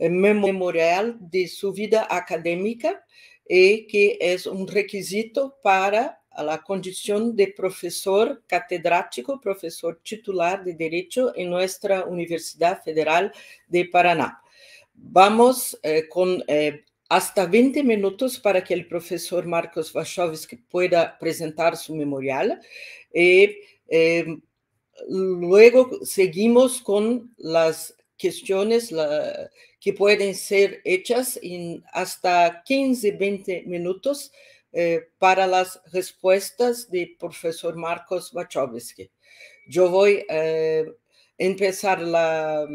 memorial de sua vida acadêmica e que é um requisito para a condição de professor catedrático, professor titular de Direito em nossa Universidade Federal de Paraná. Vamos com hasta 20 minutos para que o professor Marcos Wachowski pueda apresentar su memorial y luego seguimos con las cuestiones que pueden ser hechas en hasta 15-20 minutos para las respuestas del profesor Marcos Wachowski. Yo voy a empezar las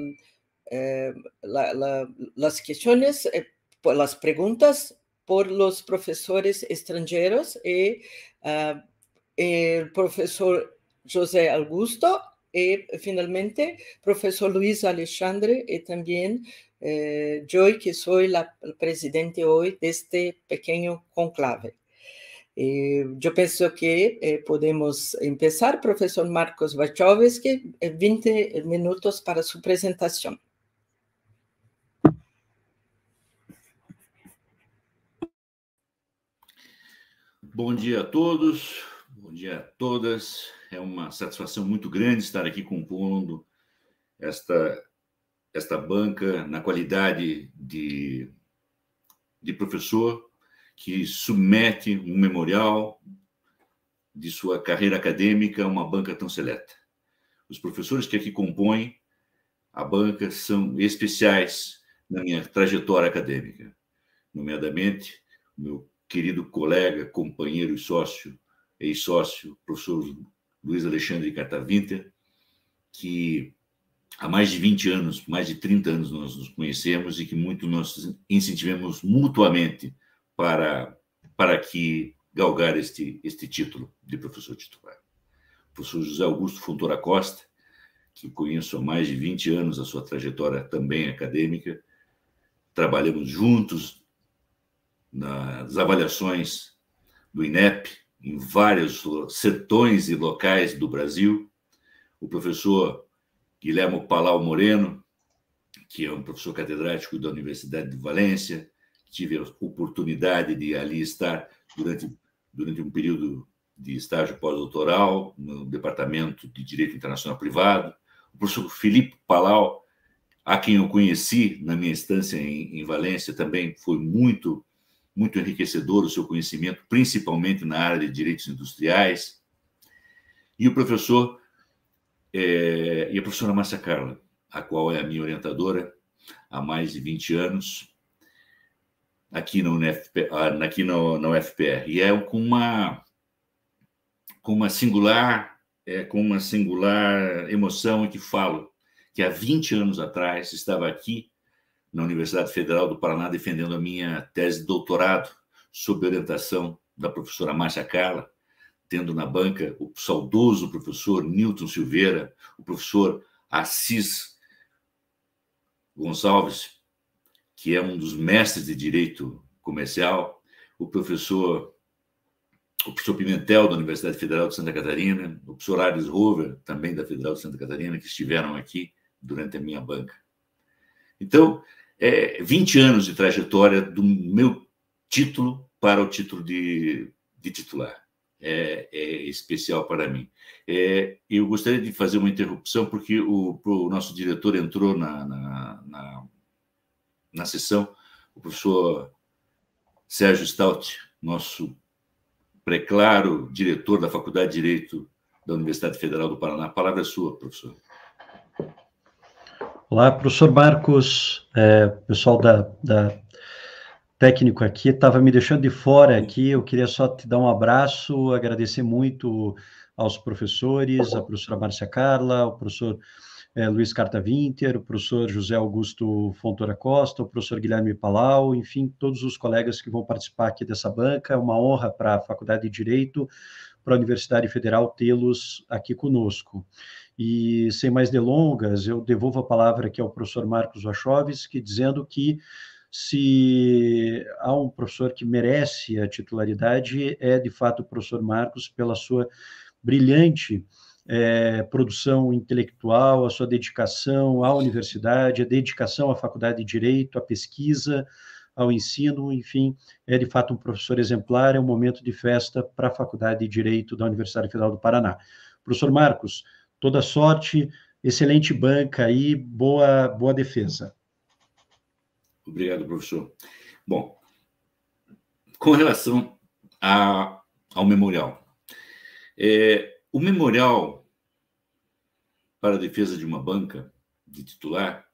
cuestiones, las preguntas por los profesores extranjeros y el profesor José Augusto y finalmente profesor Luis Alexandre y también yo, que soy la presidente hoy de este pequeño conclave. Yo pienso que podemos empezar. Profesor Marcos Wachowski, 20 minutos para su presentación. Bom dia a todos, bom dia a todas. É uma satisfação muito grande estar aqui compondo esta banca na qualidade de professor que submete um memorial de sua carreira acadêmica a uma banca tão seleta. Os professores que aqui compõem a banca são especiais na minha trajetória acadêmica, nomeadamente meu querido colega, companheiro e sócio, ex-sócio, professor Luis Alexandre Carta-Winter, que há mais de 20 anos, mais de 30 anos nós nos conhecemos e que muito nós incentivamos mutuamente para que galgar este título de professor titular. O professor José Augusto Fontoura Costa, que conheço há mais de 20 anos a sua trajetória também acadêmica, trabalhamos juntos nas avaliações do INEP, em vários sertões e locais do Brasil. O professor Guilherme Palau Moreno, que é um professor catedrático da Universidade de Valência, tive a oportunidade de ali estar durante um período de estágio pós-doutoral no Departamento de Direito Internacional Privado. O professor Felipe Palau, a quem eu conheci na minha estância em Valência, também foi muito enriquecedor o seu conhecimento, principalmente na área de direitos industriais. E o professor e a professora Márcia Carla, a qual é a minha orientadora há mais de 20 anos, aqui na UFPR. E é com uma singular emoção em que falo que há 20 anos atrás estava aqui na Universidade Federal do Paraná defendendo a minha tese de doutorado sob orientação da professora Márcia Carla, tendo na banca o saudoso professor Newton Silveira, o professor Assis Gonçalves, que é um dos mestres de direito comercial, o professor Pimentel, da Universidade Federal de Santa Catarina, o professor Ares Rover, também da Federal de Santa Catarina, que estiveram aqui durante a minha banca. Então, 20 anos de trajetória do meu título para o título de titular. É especial para mim. Eu gostaria de fazer uma interrupção, porque o nosso diretor entrou na sessão, o professor Sérgio Stout, nosso preclaro diretor da Faculdade de Direito da Universidade Federal do Paraná. A palavra é sua, professor. Olá, professor Marcos, pessoal da técnico aqui, estava me deixando de fora aqui, eu queria só te dar um abraço, agradecer muito aos professores, a professora Márcia Carla, o professor Luiz Carta-Winter, o professor José Augusto Fontoura Costa, o professor Guilherme Palau, enfim, todos os colegas que vão participar aqui dessa banca. É uma honra para a Faculdade de Direito, para a Universidade Federal tê-los aqui conosco. E, sem mais delongas, eu devolvo a palavra aqui ao professor Marcos Wachowski, dizendo que se há um professor que merece a titularidade, é, de fato, o professor Marcos, pela sua brilhante produção intelectual, a sua dedicação à universidade, a dedicação à faculdade de Direito, à pesquisa, ao ensino, enfim, é de fato um professor exemplar, é um momento de festa para a Faculdade de Direito da Universidade Federal do Paraná. Professor Marcos, toda sorte, excelente banca aí, boa defesa. Obrigado, professor. Bom, com relação ao memorial. O memorial para a defesa de uma banca de titular,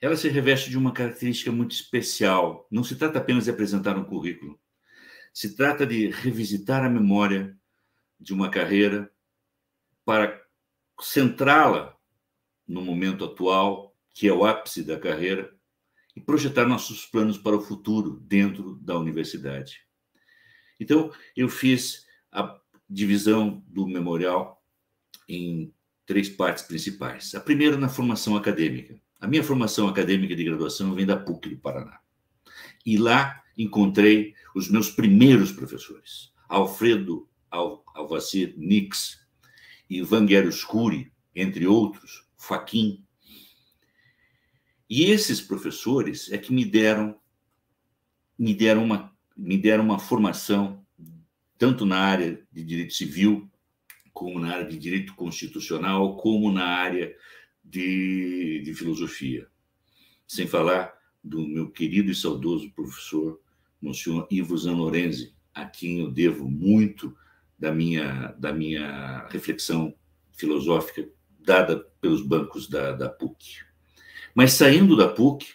ela se reveste de uma característica muito especial. Não se trata apenas de apresentar um currículo. Se trata de revisitar a memória de uma carreira para centrá-la no momento atual, que é o ápice da carreira, e projetar nossos planos para o futuro dentro da universidade. Então, eu fiz a divisão do memorial em 3 partes principais. A primeira, na formação acadêmica. A minha formação acadêmica de graduação vem da PUC do Paraná. E lá encontrei os meus primeiros professores, Alfredo Alvacir Nix e Vanguero Scuri, entre outros, Faquin. E esses professores é que me deram uma formação tanto na área de direito civil, como na área de direito constitucional, como na área de filosofia. Sem falar do meu querido e saudoso professor, Monsenhor Ivo Zanorenzi, a quem eu devo muito da minha reflexão filosófica dada pelos bancos da PUC. Mas saindo da PUC,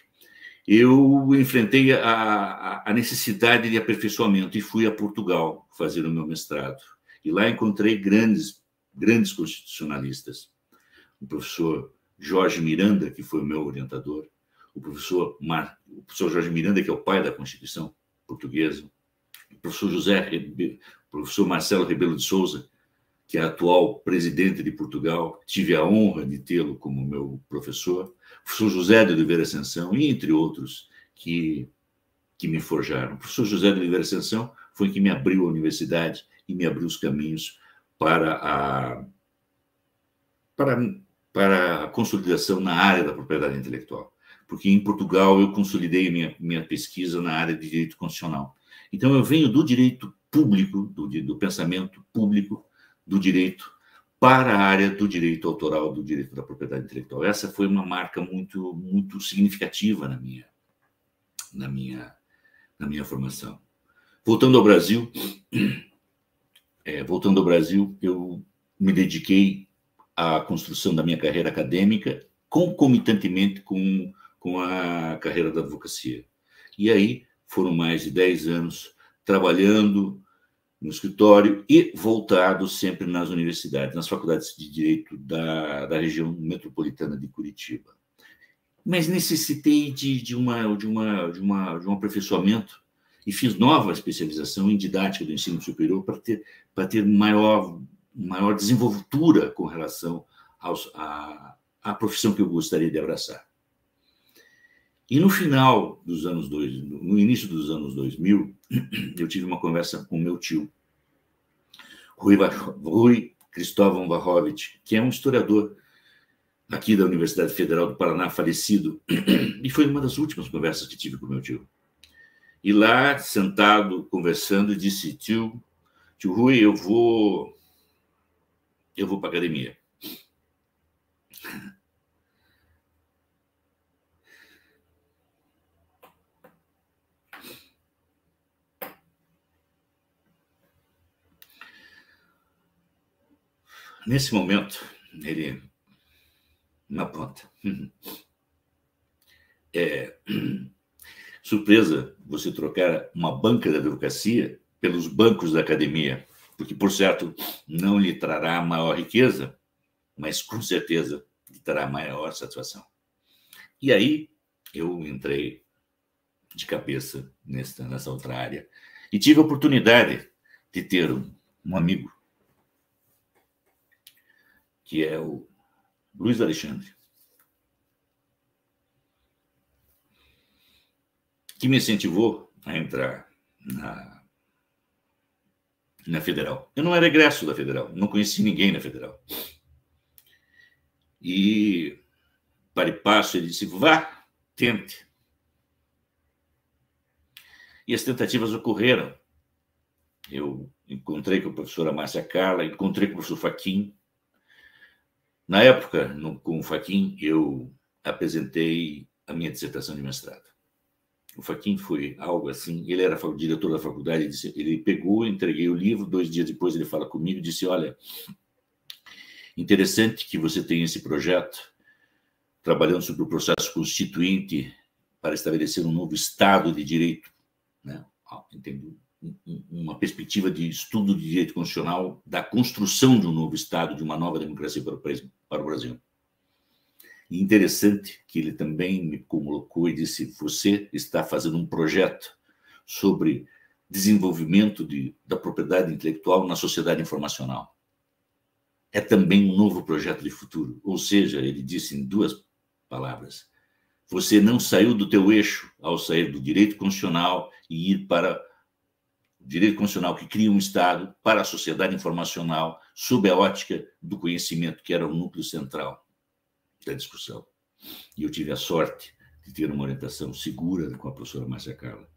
eu enfrentei a necessidade de aperfeiçoamento e fui a Portugal fazer o meu mestrado. E lá encontrei grandes constitucionalistas. O professor Jorge Miranda, que foi o meu orientador, o professor Jorge Miranda, que é o pai da Constituição portuguesa, o professor Marcelo Rebelo de Sousa, que é atual presidente de Portugal, tive a honra de tê-lo como meu professor, o professor José de Oliveira Ascensão, e entre outros que me forjaram. O professor José de Oliveira Ascensão foi quem me abriu a universidade e me abriu os caminhos para a consolidação na área da propriedade intelectual. Porque em Portugal eu consolidei minha pesquisa na área de direito constitucional. Então eu venho do direito público, do pensamento público, do direito para a área do direito autoral, do direito da propriedade intelectual. Essa foi uma marca muito, muito significativa na minha formação. Voltando ao Brasil, eu me dediquei à construção da minha carreira acadêmica, concomitantemente com a carreira da advocacia. E aí foram mais de 10 anos trabalhando no escritório e voltado sempre nas universidades, nas faculdades de Direito da região metropolitana de Curitiba. Mas necessitei de um aperfeiçoamento e fiz nova especialização em didática do ensino superior para ter maior desenvoltura com relação à profissão que eu gostaria de abraçar. E no final dos anos 2000, no início dos anos 2000, eu tive uma conversa com meu tio, Rui Cristóvão Varrovich, que é um historiador aqui da Universidade Federal do Paraná, falecido, e foi uma das últimas conversas que tive com meu tio. E lá, sentado, conversando, disse: tio Rui, eu vou para a academia. Nesse momento, ele na ponta. Surpresa você trocar uma banca da advocacia pelos bancos da academia, porque, por certo, não lhe trará maior riqueza, mas com certeza lhe trará maior satisfação. E aí eu entrei de cabeça nessa outra área e tive a oportunidade de ter um amigo, que é o Luiz Alexandre, que me incentivou a entrar na Federal. Eu não era egresso da Federal, não conheci ninguém na Federal. e, para e passo, ele disse: vá, tente. E as tentativas ocorreram. Eu encontrei com a professora Márcia Carla, encontrei com o professor Fachin. Na época, com o Fachin, eu apresentei a minha dissertação de mestrado. O Fachin foi algo assim, ele era diretor da faculdade, ele pegou, entreguei o livro, 2 dias depois ele fala comigo e disse: olha, interessante que você tenha esse projeto, trabalhando sobre o processo constituinte para estabelecer um novo Estado de Direito, né? Entendo, uma perspectiva de estudo de direito constitucional da construção de um novo Estado, de uma nova democracia para o Brasil. E interessante que ele também me colocou e disse: você está fazendo um projeto sobre desenvolvimento da propriedade intelectual na sociedade informacional. É também um novo projeto de futuro. Ou seja, ele disse em 2 palavras: você não saiu do teu eixo ao sair do direito constitucional e ir para o direito constitucional que cria um Estado, para a sociedade informacional, sob a ótica do conhecimento, que era o núcleo central da discussão. E eu tive a sorte de ter uma orientação segura com a professora Márcia Carla,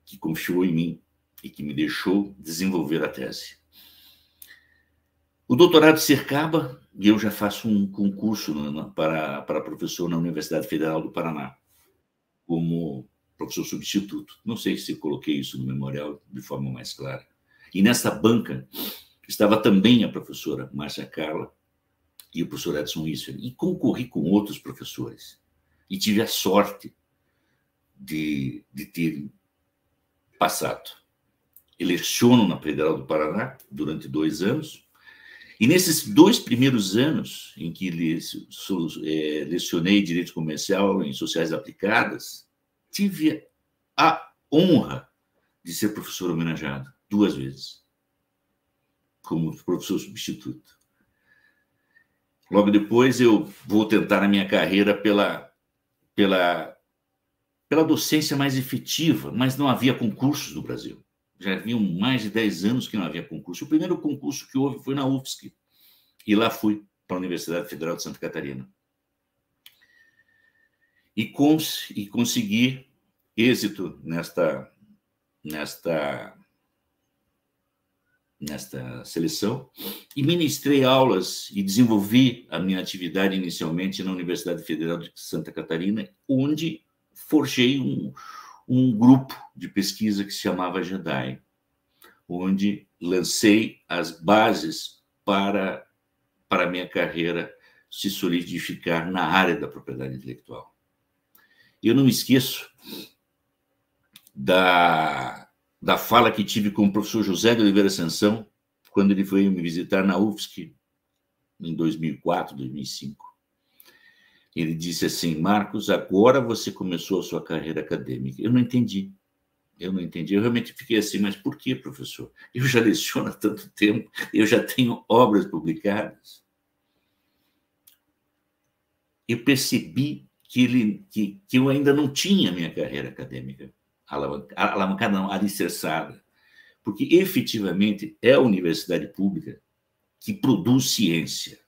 que confiou em mim e que me deixou desenvolver a tese. O doutorado se acaba e eu já faço um concurso para professor na Universidade Federal do Paraná, como professor substituto. Não sei se coloquei isso no memorial de forma mais clara. E nessa banca estava também a professora Márcia Carla e o professor Edson Isfer, e concorri com outros professores. E tive a sorte de ter passado. Eu leciono na Federal do Paraná durante 2 anos, e nesses 2 primeiros anos em que lecionei Direito Comercial em Sociais Aplicadas, tive a honra de ser professor homenageado 2 vezes, como professor substituto. Logo depois, eu vou tentar a minha carreira pela docência mais efetiva, mas não havia concursos no Brasil. Já haviam mais de 10 anos que não havia concurso. O primeiro concurso que houve foi na UFSC, e lá fui para a Universidade Federal de Santa Catarina. E consegui êxito nesta seleção, e ministrei aulas e desenvolvi a minha atividade inicialmente na Universidade Federal de Santa Catarina, onde forjei um grupo de pesquisa que se chamava JEDI, onde lancei as bases para a minha carreira se solidificar na área da propriedade intelectual. Eu não me esqueço da fala que tive com o professor José de Oliveira Sansão, quando ele veio me visitar na UFSC, em 2004, 2005. Ele disse assim: Marcos, agora você começou a sua carreira acadêmica. Eu não entendi. Eu realmente fiquei assim: mas por que, professor? Eu já leciono há tanto tempo, eu já tenho obras publicadas. Eu percebi que eu ainda não tinha minha carreira acadêmica alavancada, não, alicerçada, porque efetivamente é a universidade pública que produz ciência,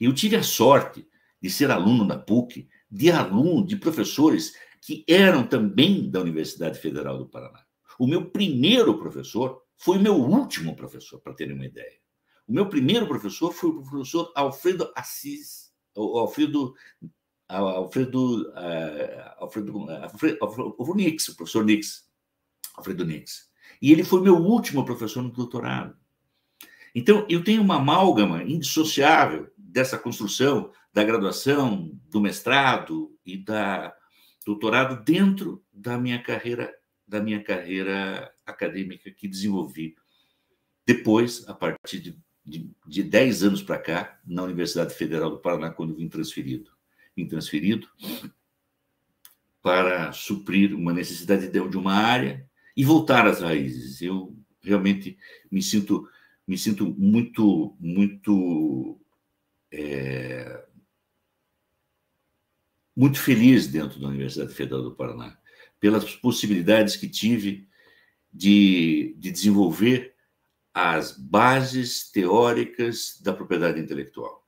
E eu tive a sorte de ser aluno da PUC, de professores que eram também da Universidade Federal do Paraná. O meu primeiro professor foi o meu último professor, para terem uma ideia. O meu primeiro professor foi o professor Alfredo Assis, Nix, o professor Nix, Alfredo Nix. E ele foi meu último professor no doutorado. Então, eu tenho uma amálgama indissociável dessa construção da graduação, do mestrado e da doutorado dentro da minha carreira acadêmica que desenvolvi depois, a partir de 10 anos para cá, na Universidade Federal do Paraná, quando vim transferido. Vim transferido para suprir uma necessidade de uma área e voltar às raízes. Eu realmente me sinto muito feliz dentro da Universidade Federal do Paraná, pelas possibilidades que tive de desenvolver as bases teóricas da propriedade intelectual.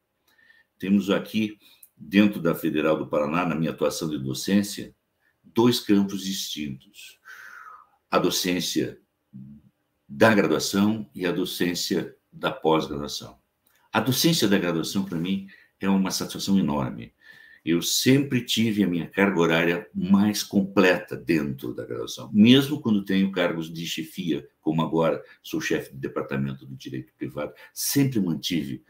Temos aqui, dentro da Federal do Paraná, na minha atuação de docência, 2 campos distintos. A docência da graduação e a docência da pós-graduação. A docência da graduação, para mim, é uma satisfação enorme. Eu sempre tive a minha carga horária mais completa dentro da graduação, mesmo quando tenho cargos de chefia, como agora sou chefe de departamento do direito privado, sempre mantive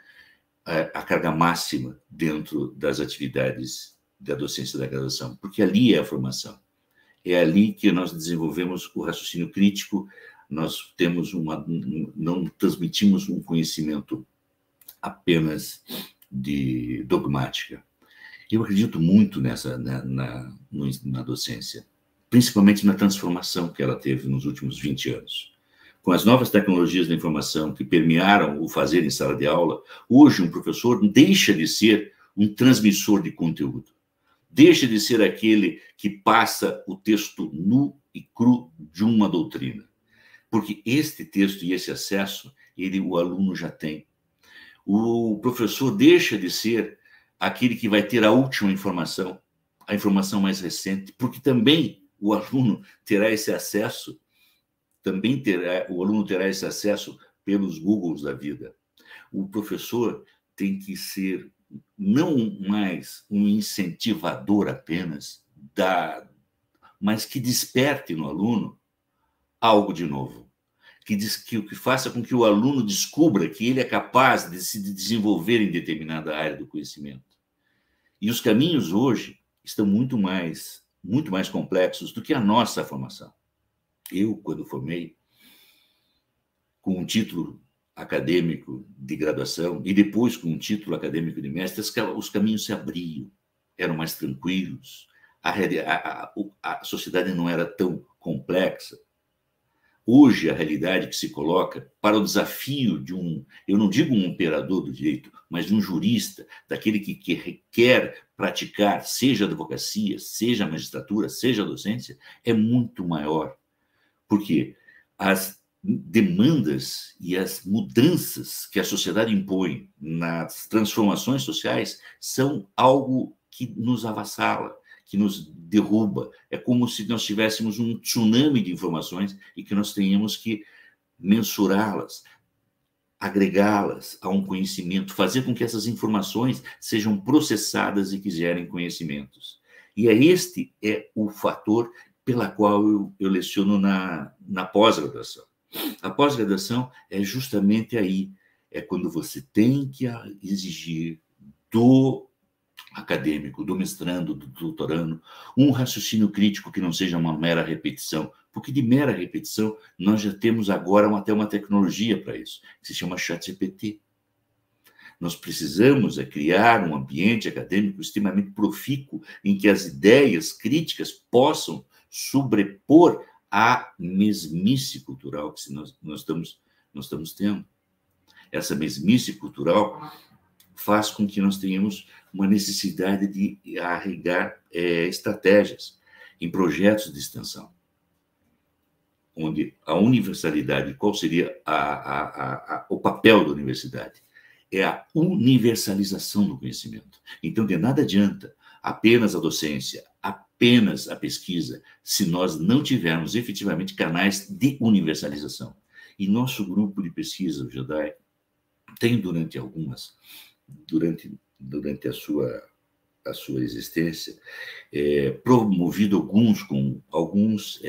a carga máxima dentro das atividades da docência da graduação, porque ali é a formação. É ali que nós desenvolvemos o raciocínio crítico, nós temos não transmitimos um conhecimento apenas de dogmática. Eu acredito muito na docência, principalmente na transformação que ela teve nos últimos 20 anos. Com as novas tecnologias da informação que permearam o fazer em sala de aula, hoje um professor deixa de ser um transmissor de conteúdo, deixa de ser aquele que passa o texto nu e cru de uma doutrina, porque este texto e esse acesso, o aluno já tem. O professor deixa de ser aquele que vai ter a última informação, a informação mais recente, porque também o aluno terá esse acesso, o aluno terá esse acesso pelos Googles da vida. O professor tem que ser não mais um incentivador apenas, mas que desperte no aluno algo de novo, que faça com que o aluno descubra que ele é capaz de se desenvolver em determinada área do conhecimento. E os caminhos hoje estão muito mais complexos do que a nossa formação. Eu, quando formei, com um título acadêmico de graduação e depois com um título acadêmico de mestre, os caminhos se abriam, eram mais tranquilos, a sociedade não era tão complexa. Hoje, a realidade que se coloca para o desafio de eu não digo um operador do direito, mas de um jurista, daquele que quer praticar, seja a advocacia, seja a magistratura, seja a docência, é muito maior. Porque as demandas e as mudanças que a sociedade impõe nas transformações sociais são algo que nos avassala, que nos derruba. É como se nós tivéssemos um tsunami de informações e que nós tenhamos que mensurá-las, agregá-las a um conhecimento, fazer com que essas informações sejam processadas e que gerem conhecimentos. E este é o fator pela qual eu leciono na pós-graduação. A pós-graduação é justamente aí, é quando você tem que exigir do acadêmico, do mestrando, do doutorando, um raciocínio crítico que não seja uma mera repetição, porque de mera repetição nós já temos agora até uma tecnologia para isso, que se chama ChatGPT. Nós precisamos criar um ambiente acadêmico extremamente profícuo em que as ideias críticas possam sobrepor a mesmice cultural que nós estamos tendo. Essa mesmice cultural faz com que nós tenhamos uma necessidade de arregar estratégias em projetos de extensão, onde a universalidade, qual seria o papel da universidade? É a universalização do conhecimento. Então, de nada adianta apenas a docência, apenas a pesquisa, se nós não tivermos efetivamente canais de universalização. E nosso grupo de pesquisa, o JEDAI, tem durante a sua existência, promovido alguns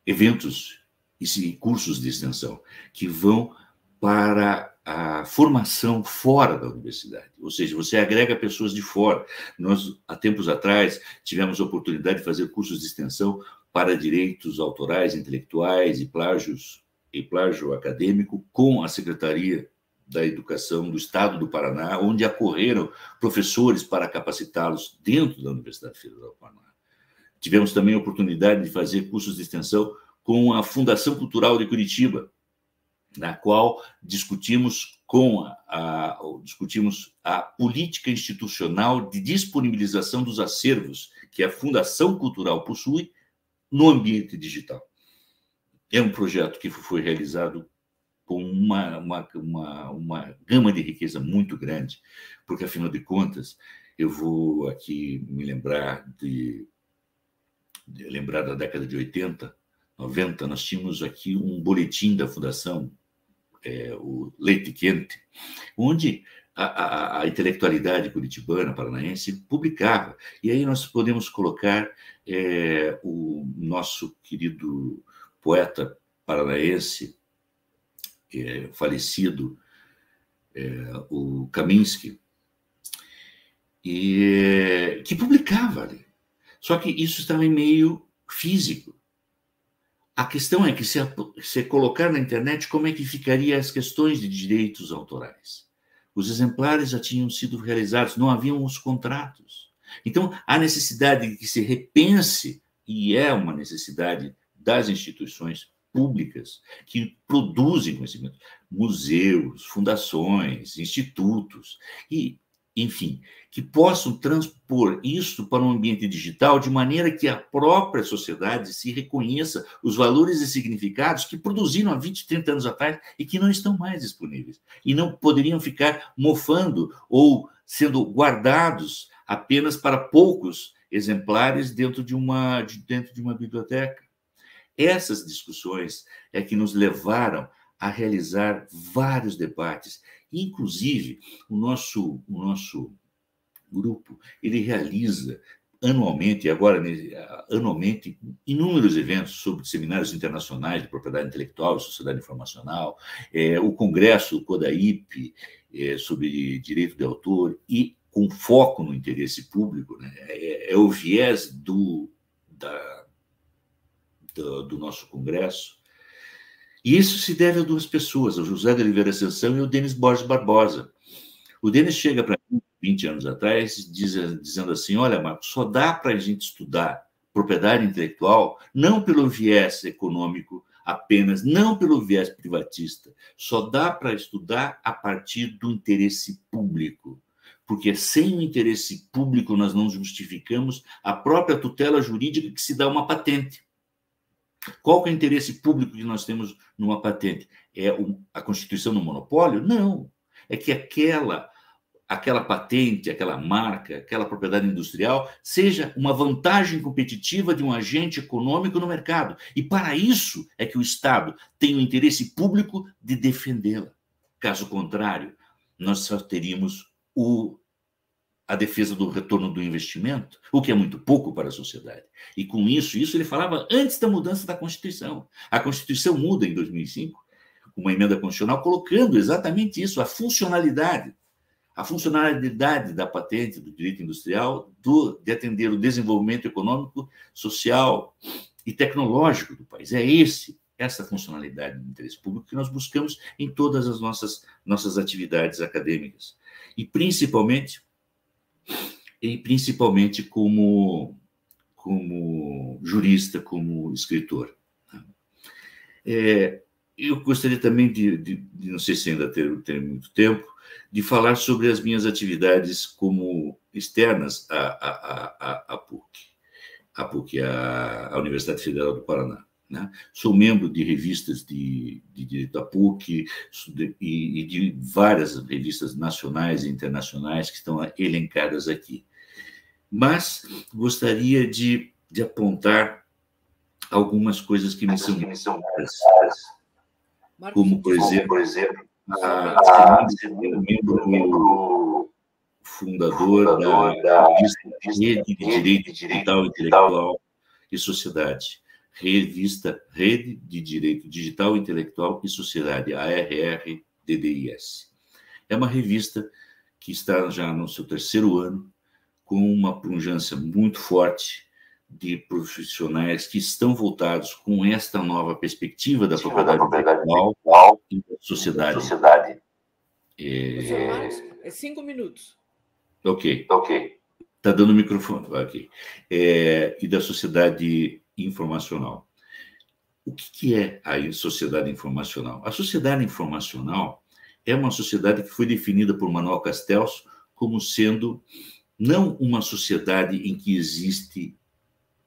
eventos e cursos de extensão que vão para a formação fora da universidade. Ou seja, você agrega pessoas de fora. Nós, há tempos atrás, tivemos a oportunidade de fazer cursos de extensão para direitos autorais, intelectuais e plágio acadêmico com a Secretaria da Educação do Estado do Paraná, onde acorreram professores para capacitá-los dentro da Universidade Federal do Paraná. Tivemos também a oportunidade de fazer cursos de extensão com a Fundação Cultural de Curitiba, na qual discutimos a política institucional de disponibilização dos acervos que a Fundação Cultural possui no ambiente digital. é um projeto que foi realizado com uma gama de riqueza muito grande, porque, afinal de contas, eu vou aqui me lembrar da década de 80, 90, nós tínhamos aqui um boletim da Fundação, o Leite Quente, onde a intelectualidade curitibana, paranaense, publicava. E aí nós podemos colocar o nosso querido poeta paranaense, falecido, o Kaminski, que publicava ali. Só que isso estava em meio físico. A questão é que, se colocar na internet, como é que ficaria as questões de direitos autorais? Os exemplares já tinham sido realizados, não haviam os contratos. Então, há necessidade de que se repense, e é uma necessidade das instituições públicas que produzem conhecimento, museus, fundações, institutos, e, enfim, que possam transpor isso para um ambiente digital de maneira que a própria sociedade se reconheça os valores e significados que produziram há 20, 30 anos atrás e que não estão mais disponíveis. E não poderiam ficar mofando ou sendo guardados apenas para poucos exemplares dentro de uma biblioteca. Essas discussões é que nos levaram a realizar vários debates. Inclusive, o nosso grupo, ele realiza anualmente, inúmeros eventos sobre seminários internacionais de propriedade intelectual e sociedade informacional, o congresso, o CODAIP, sobre direito de autor, e com foco no interesse público, né? É o viés do nosso congresso. E isso se deve a duas pessoas, o José de Oliveira Ascensão e o Denis Borges Barbosa. O Denis chega para mim, 20 anos atrás, dizendo assim: olha, Marcos, só dá para a gente estudar propriedade intelectual não pelo viés econômico apenas, não pelo viés privatista, só dá para estudar a partir do interesse público, porque sem o interesse público nós não justificamos a própria tutela jurídica que se dá uma patente. Qual que é o interesse público que nós temos numa patente? É a constituição do monopólio? Não. É que aquela patente, aquela marca, aquela propriedade industrial seja uma vantagem competitiva de um agente econômico no mercado. E para isso é que o Estado tem o interesse público de defendê-la. Caso contrário, nós só teríamos a defesa do retorno do investimento, o que é muito pouco para a sociedade. E com isso ele falava antes da mudança da Constituição. A Constituição muda em 2005, com uma emenda constitucional, colocando exatamente isso, a funcionalidade da patente, do direito industrial, de atender o desenvolvimento econômico, social e tecnológico do país. É essa funcionalidade do interesse público que nós buscamos em todas as nossas atividades acadêmicas. E principalmente como jurista, como escritor. Eu gostaria também de não sei se ainda ter muito tempo, de falar sobre as minhas atividades como externas à PUC, a Universidade Federal do Paraná. Né? Sou membro de revistas de direito da PUC e de várias revistas nacionais e internacionais que estão elencadas aqui. Mas gostaria de apontar algumas coisas que me são caras, como, por exemplo, o membro fundador da Rede de Direito Digital, Intelectual e Sociedade. Rede de Direito Digital, Intelectual e Sociedade, a RRDDIS. É uma revista que está já no seu terceiro ano, com uma pujança muito forte de profissionais que estão voltados com esta nova perspectiva da propriedade intelectual e da sociedade. Marcos, 5 minutos. Ok. Está dando o microfone. Ok. E da sociedade informacional. O que é a sociedade informacional? A sociedade informacional é uma sociedade que foi definida por Manuel Castells como sendo não uma sociedade em que existe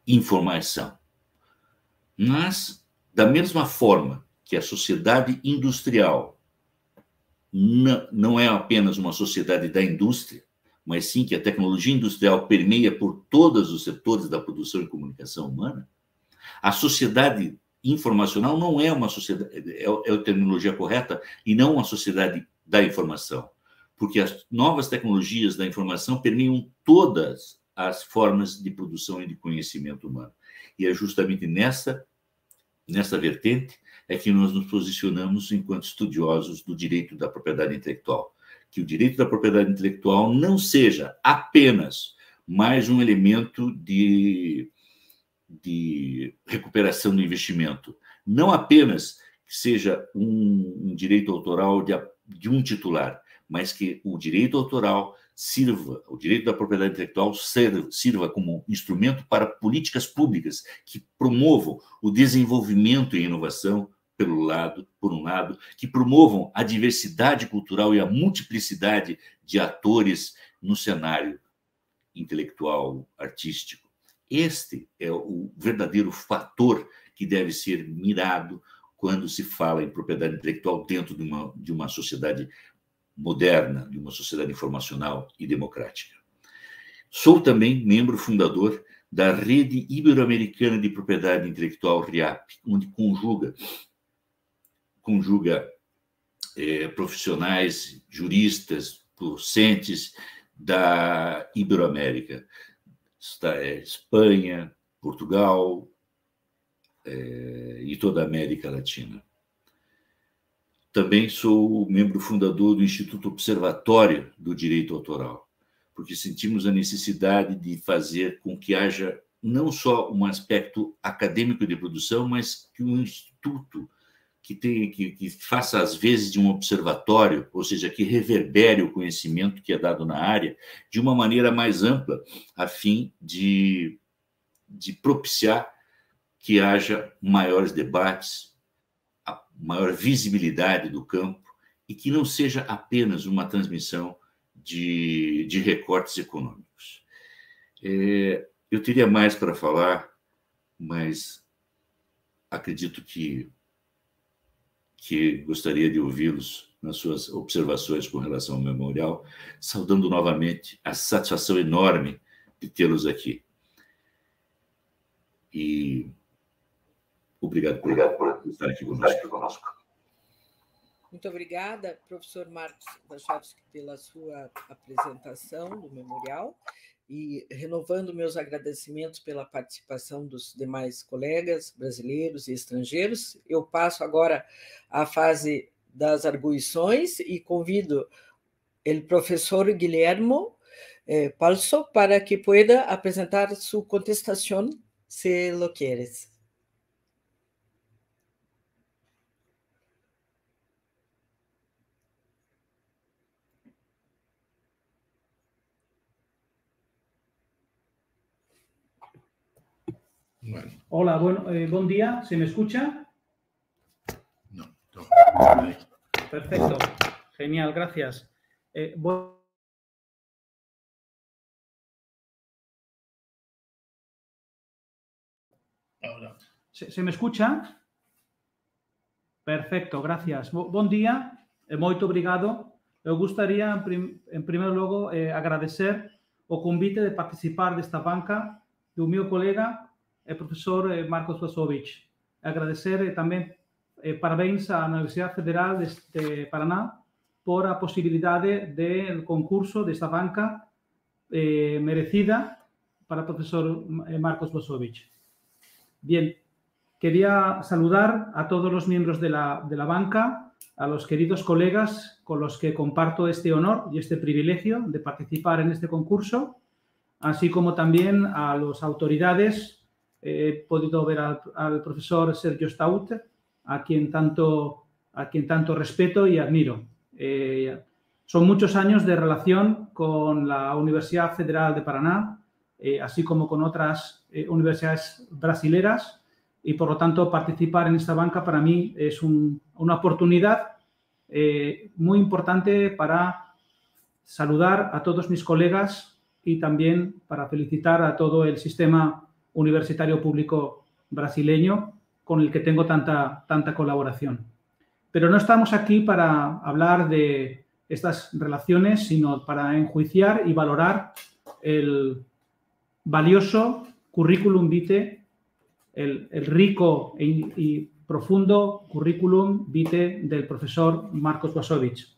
informação, mas Da mesma forma que a sociedade industrial não é apenas uma sociedade da indústria, mas sim que a tecnologia industrial permeia por todos os setores da produção e comunicação humana, a sociedade informacional não é uma sociedade, é a terminologia correta, e não uma sociedade da informação, porque as novas tecnologias da informação permeiam todas as formas de produção e de conhecimento humano. E é justamente nessa vertente é que nós nos posicionamos enquanto estudiosos do direito da propriedade intelectual. Que o direito da propriedade intelectual não seja apenas mais um elemento de recuperação do investimento, não apenas que seja um direito autoral de um titular, mas que o direito autoral sirva, o direito da propriedade intelectual sirva como instrumento para políticas públicas que promovam o desenvolvimento e a inovação, por um lado, que promovam a diversidade cultural e a multiplicidade de atores no cenário intelectual, artístico. Este é o verdadeiro fator que deve ser mirado quando se fala em propriedade intelectual dentro de uma sociedade moderna, de uma sociedade informacional e democrática. Sou também membro fundador da Rede Ibero-Americana de Propriedade Intelectual, RIAP, onde conjuga profissionais, juristas, docentes da Iberoamérica. Está Espanha, Portugal e toda a América Latina. Também sou membro fundador do Instituto Observatório do Direito Autoral, porque sentimos a necessidade de fazer com que haja não só um aspecto acadêmico de produção, mas que um instituto que faça, às vezes, de um observatório, ou seja, que reverbere o conhecimento que é dado na área de uma maneira mais ampla, a fim de propiciar que haja maiores debates, a maior visibilidade do campo, e que não seja apenas uma transmissão de recortes econômicos. Eu teria mais para falar, mas acredito que gostaria de ouvi-los nas suas observações com relação ao memorial, saudando novamente a satisfação enorme de tê-los aqui. E obrigado por estar aqui conosco. Muito obrigada, professor Marcos Wachowski, pela sua apresentação do memorial, e renovando meus agradecimentos pela participação dos demais colegas brasileiros e estrangeiros. Eu passo agora à fase das arguições e convido o professor Guillermo Palso para que pueda apresentar sua contestação, se lo quieres. Bueno. Hola, buen día. ¿Se me escucha? No. Perfecto. Genial, gracias. Ahora. ¿Se me escucha? Perfecto, gracias. Buen día, muito obrigado. Eu gostaria, em primeiro lugar, agradecer o convite de participar desta banca do meu colega, o professor Marcos Wachowski. Agradecer também parabéns à Universidade Federal de Paraná por a possibilidade do concurso desta banca merecida para o professor Marcos Wachowski. Bien, quería saludar a todos los miembros de la banca, a los queridos colegas con los que comparto este honor y este privilegio de participar en este concurso, así como también a las autoridades. He podido ver al profesor Sergio Stout, a quien tanto respeto y admiro. Son muchos años de relación con la Universidad Federal de Paraná, así como con otras universidades brasileras, y por lo tanto participar en esta banca para mí es una oportunidad muy importante para saludar a todos mis colegas y también para felicitar a todo el sistema universitario público brasileño con el que tengo tanta colaboración. Pero no estamos aquí para hablar de estas relaciones, sino para enjuiciar y valorar el valioso currículum vitae, el rico y profundo currículum vitae del profesor Marcos Wasowicz.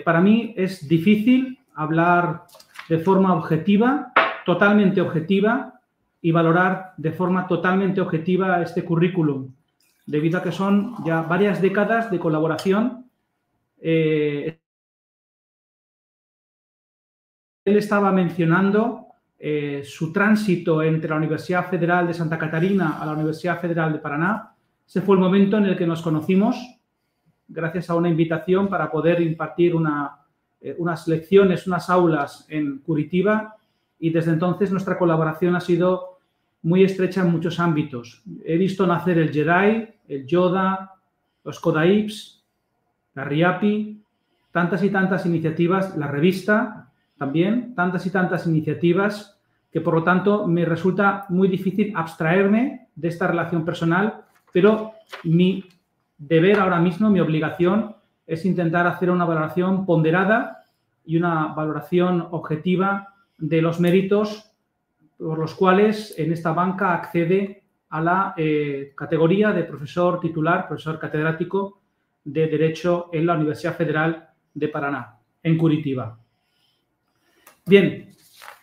Para mí es difícil hablar de forma objetiva, totalmente objetiva, y valorar de forma totalmente objetiva este currículum, debido a que son ya varias décadas de colaboración. Él estaba mencionando su tránsito entre la Universidad Federal de Santa Catarina a la Universidad Federal de Paraná. Ese fue el momento en el que nos conocimos, gracias a una invitación para poder impartir unas lecciones, unas aulas en Curitiba, y desde entonces nuestra colaboración ha sido muy estrecha en muchos ámbitos. He visto nacer el JEDI, el Yoda, los Codaips, la RIAPI, tantas y tantas iniciativas, la revista también, tantas y tantas iniciativas que, por lo tanto, me resulta muy difícil abstraerme de esta relación personal, pero mi deber ahora mismo, mi obligación, es intentar hacer una valoración ponderada y una valoración objetiva de los méritos por los cuales en esta banca accede a la categoría de profesor titular, profesor catedrático de Derecho en la Universidad Federal de Paraná, en Curitiba. Bien,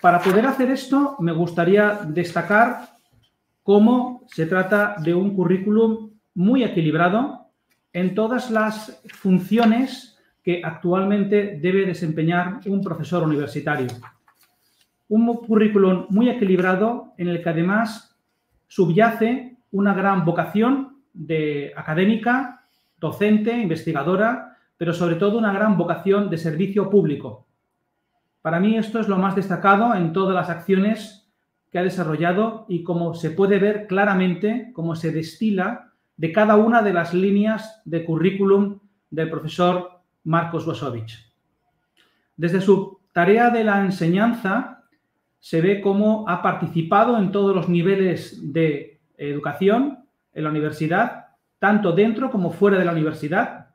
para poder hacer esto me gustaría destacar cómo se trata de un currículum muy equilibrado en todas las funciones que actualmente debe desempeñar un profesor universitario. Un currículum muy equilibrado en el que además subyace una gran vocación académica, docente, investigadora, pero sobre todo una gran vocación de servicio público. Para mí esto es lo más destacado en todas las acciones que ha desarrollado y como se puede ver claramente, cómo se destila de cada una de las líneas de currículum del profesor Marcos Wasowicz. Desde su tarea de la enseñanza se ve cómo ha participado en todos los niveles de educación en la universidad, tanto dentro como fuera de la universidad,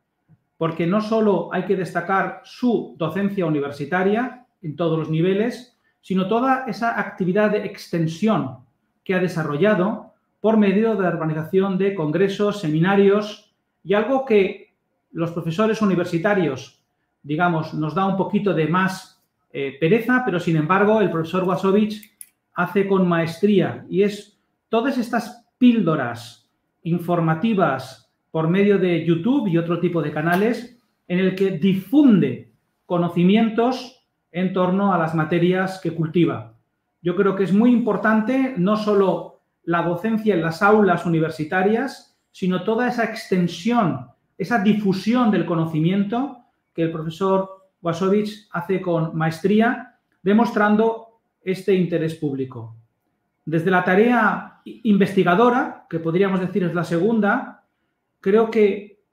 porque no solo hay que destacar su docencia universitaria en todos los niveles, sino toda esa actividad de extensión que ha desarrollado por medio de la organización de congresos, seminarios y algo que los profesores universitarios, digamos, nos da un poquito de más pereza, pero sin embargo el profesor Wasowicz hace con maestría, y es todas estas píldoras informativas por medio de YouTube y otro tipo de canales en el que difunde conocimientos en torno a las materias que cultiva. Yo creo que es muy importante no solo la docencia en las aulas universitarias, sino toda esa extensión, esa difusión del conocimiento que el profesor Wasowicz hace con maestría, demostrando este interés público. Desde la tarea investigadora, que podríamos decir es la segunda, creo que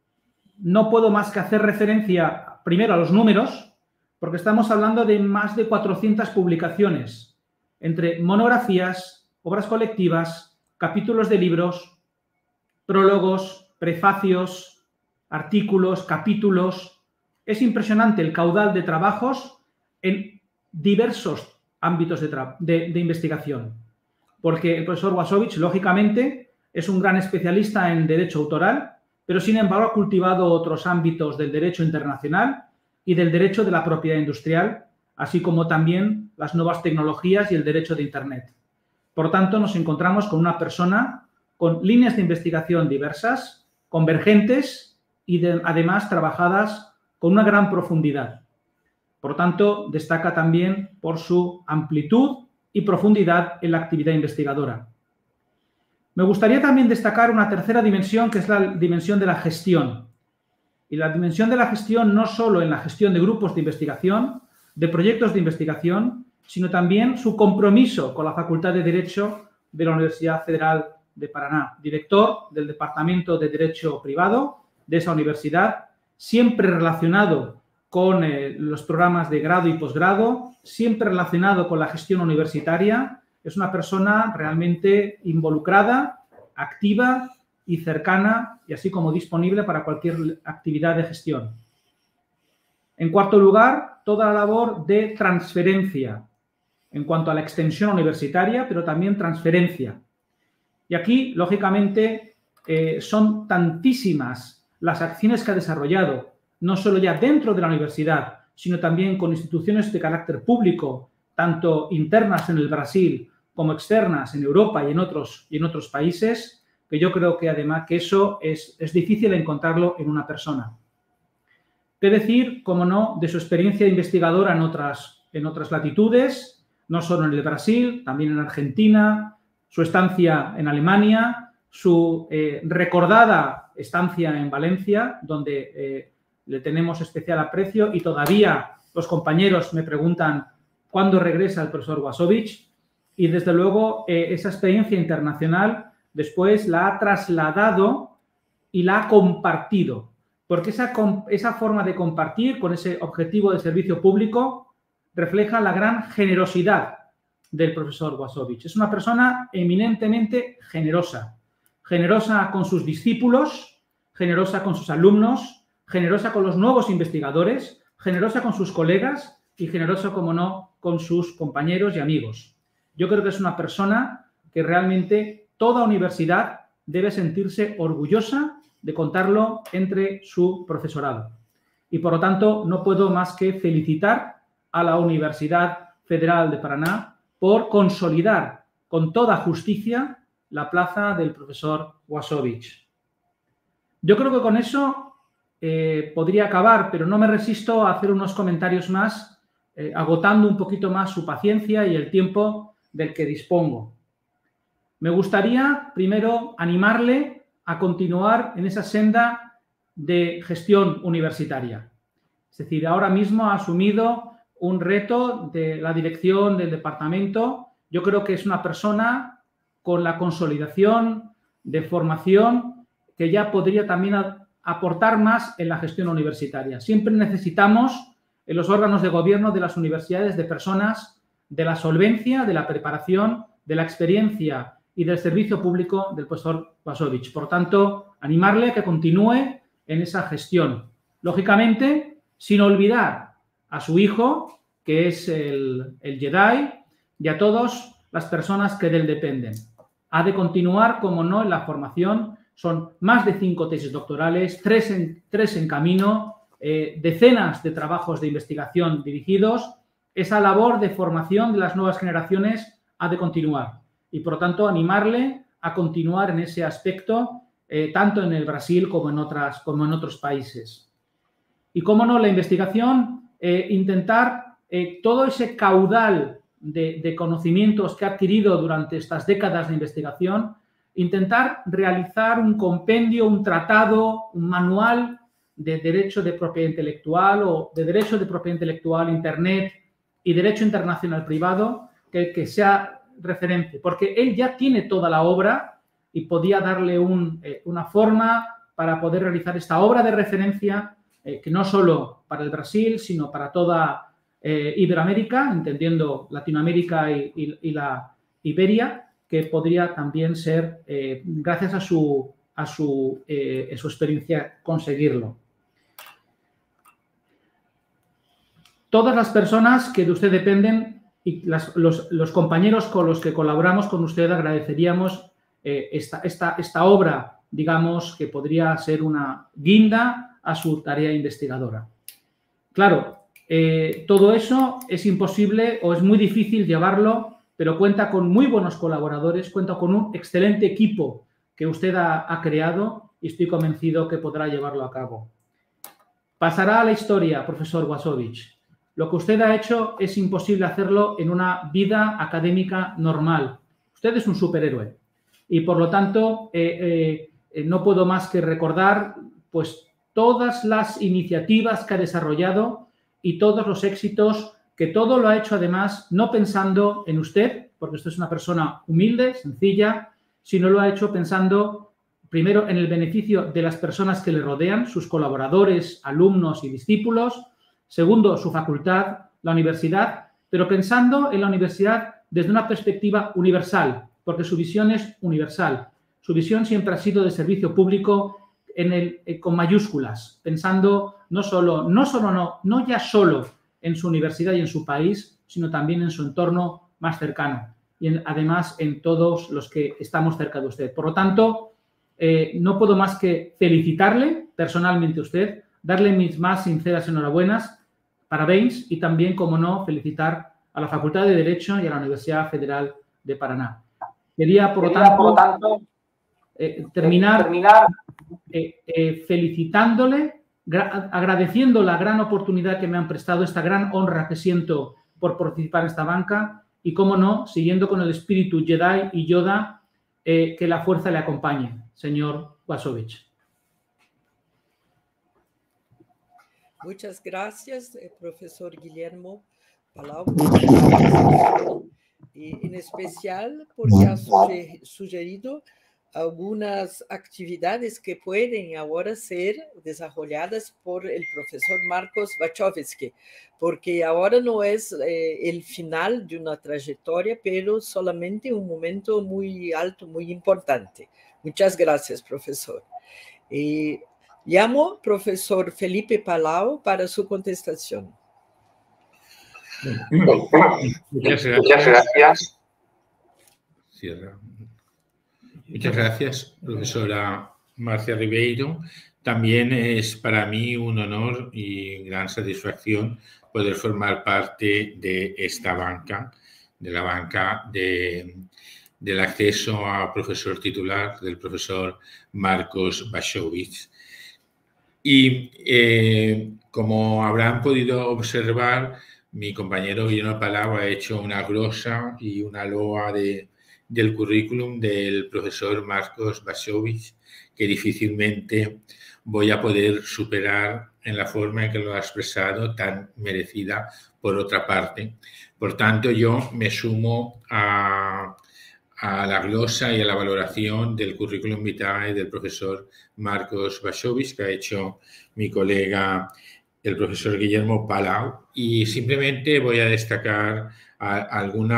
no puedo más que hacer referencia primero a los números, porque estamos hablando de más de 400 publicaciones, entre monografías, obras colectivas, capítulos de libros, prólogos, prefacios, artículos, capítulos. Es impresionante el caudal de trabajos en diversos ámbitos de investigación, porque el profesor Wasowicz, lógicamente, es un gran especialista en derecho autoral, pero sin embargo ha cultivado otros ámbitos del derecho internacional y del derecho de la propiedad industrial, así como también las nuevas tecnologías y el derecho de Internet. Por tanto, nos encontramos con una persona con líneas de investigación diversas, convergentes y además trabajadas con una gran profundidad. Por tanto, destaca también por su amplitud y profundidad en la actividad investigadora. Me gustaría también destacar una tercera dimensión, que es la dimensión de la gestión. Y la dimensión de la gestión no solo en la gestión de grupos de investigación, de proyectos de investigación, sino también su compromiso con la Facultad de Derecho de la Universidad Federal de Paraná, director del Departamento de Derecho Privado de esa universidad, siempre relacionado con los programas de grado y posgrado, siempre relacionado con la gestión universitaria. Es una persona realmente involucrada activa y cercana, y así como disponible para cualquier actividad de gestión. En cuarto lugar, toda la labor de transferencia en cuanto a la extensión universitaria, pero también transferencia. Y aquí, lógicamente, son tantísimas las acciones que ha desarrollado, no solo ya dentro de la universidad, sino también con instituciones de carácter público, tanto internas en el Brasil como externas en Europa y en otros países, que yo creo que además que eso es difícil encontrarlo en una persona. ¿Qué decir, como no, de su experiencia investigadora en otras latitudes, no solo en el Brasil, también en Argentina, su estancia en Alemania, su recordada estancia en Valencia, donde le tenemos especial aprecio, y todavía los compañeros me preguntan cuándo regresa el profesor Wasowicz, y desde luego esa experiencia internacional después la ha trasladado y la ha compartido, porque esa forma de compartir con ese objetivo de servicio público refleja la gran generosidad del profesor Wasowicz. Es una persona eminentemente generosa, generosa con sus discípulos, generosa con sus alumnos, generosa con los nuevos investigadores, generosa con sus colegas y generosa, como no, con sus compañeros y amigos. Yo creo que es una persona que realmente toda universidad debe sentirse orgullosa de contarlo entre su profesorado. Y, por lo tanto, no puedo más que felicitar a la Universidad Federal de Paraná por consolidar con toda justicia la plaza del profesor Wasowicz. Yo creo que con eso podría acabar, pero no me resisto a hacer unos comentarios más, agotando un poquito más su paciencia y el tiempo del que dispongo. Me gustaría, primero, animarle a continuar en esa senda de gestión universitaria. Es decir, ahora mismo ha asumido un reto de la dirección del departamento. Yo creo que es una persona con la consolidación de formación que ya podría también aportar más en la gestión universitaria. Siempre necesitamos en los órganos de gobierno de las universidades de personas de la solvencia, de la preparación, de la experiencia y del servicio público del profesor Wasowicz. Por tanto, animarle a que continúe en esa gestión. Lógicamente, sin olvidar a su hijo, que es el Jedi, y a todas las personas que de él dependen. Ha de continuar, como no, en la formación. Son más de 5 tesis doctorales, 3 en camino, decenas de trabajos de investigación dirigidos. Esa labor de formación de las nuevas generaciones ha de continuar. Y, por lo tanto, animarle a continuar en ese aspecto, tanto en el Brasil como en otros países. Y, cómo no, la investigación, intentar todo ese caudal de conocimientos que ha adquirido durante estas décadas de investigación, intentar realizar un compendio, un tratado, un manual de derecho de propiedad intelectual o de derecho de propiedad intelectual, Internet y derecho internacional privado, que sea referente, porque él ya tiene toda la obra y podía darle una forma para poder realizar esta obra de referencia, que no solo para el Brasil, sino para toda Iberoamérica, entendiendo Latinoamérica y la Iberia, que podría también ser, gracias a su experiencia, conseguirlo. Todas las personas que de usted dependen y los compañeros con los que colaboramos con usted, agradeceríamos esta obra, digamos, que podría ser una guinda a su tarea investigadora. Claro, todo eso es imposible o es muy difícil llevarlo, pero cuenta con muy buenos colaboradores, cuenta con un excelente equipo que usted ha creado y estoy convencido que podrá llevarlo a cabo. Pasará a la historia, profesor Wasowicz. Lo que usted ha hecho es imposible hacerlo en una vida académica normal. Usted es un superhéroe y, por lo tanto, no puedo más que recordar pues, todas las iniciativas que ha desarrollado y todos los éxitos, que todo lo ha hecho, además, no pensando en usted, porque usted es una persona humilde, sencilla, sino lo ha hecho pensando, primero, en el beneficio de las personas que le rodean, sus colaboradores, alumnos y discípulos. Segundo, su facultad, la universidad, pero pensando en la universidad desde una perspectiva universal, porque su visión es universal. Su visión siempre ha sido de servicio público con mayúsculas, pensando no ya solo en su universidad y en su país, sino también en su entorno más cercano y además en todos los que estamos cerca de usted. Por lo tanto, no puedo más que felicitarle personalmente a usted, darle mis más sinceras enhorabuenas, parabéns, y también, como no, felicitar a la Facultad de Derecho y a la Universidad Federal de Paraná. Quería, por lo tanto, terminar felicitándole, agradeciendo la gran oportunidad que me han prestado, esta gran honra que siento por participar en esta banca y, cómo no, siguiendo con el espíritu Jedi y Yoda, que la fuerza le acompañe, señor Waszowicz. Muchas gracias, profesor Guillermo Palau, y en especial porque ha sugerido algunas actividades que pueden ahora ser desarrolladas por el profesor Marcos Waszowicz, porque ahora no es el final de una trayectoria, pero solamente un momento muy alto, muy importante. Muchas gracias, profesor. Llamo al profesor Felipe Palau para su contestación. Muchas gracias. Cierra. Muchas gracias, profesora Marcia Ribeiro. También es para mí un honor y gran satisfacción poder formar parte de esta banca, de la banca del acceso a profesor titular del profesor Marcos Waszowicz. Y como habrán podido observar, mi compañero Guillermo Palau ha hecho una glosa y una loa del currículum del profesor Marcos Waszowicz, que difícilmente voy a poder superar en la forma en que lo ha expresado, tan merecida por otra parte. Por tanto, yo me sumo a la glosa y a la valoración del currículum vitae del profesor Marcos Waszowicz, que ha hecho mi colega, el profesor Guillermo Palau, y simplemente voy a destacar algún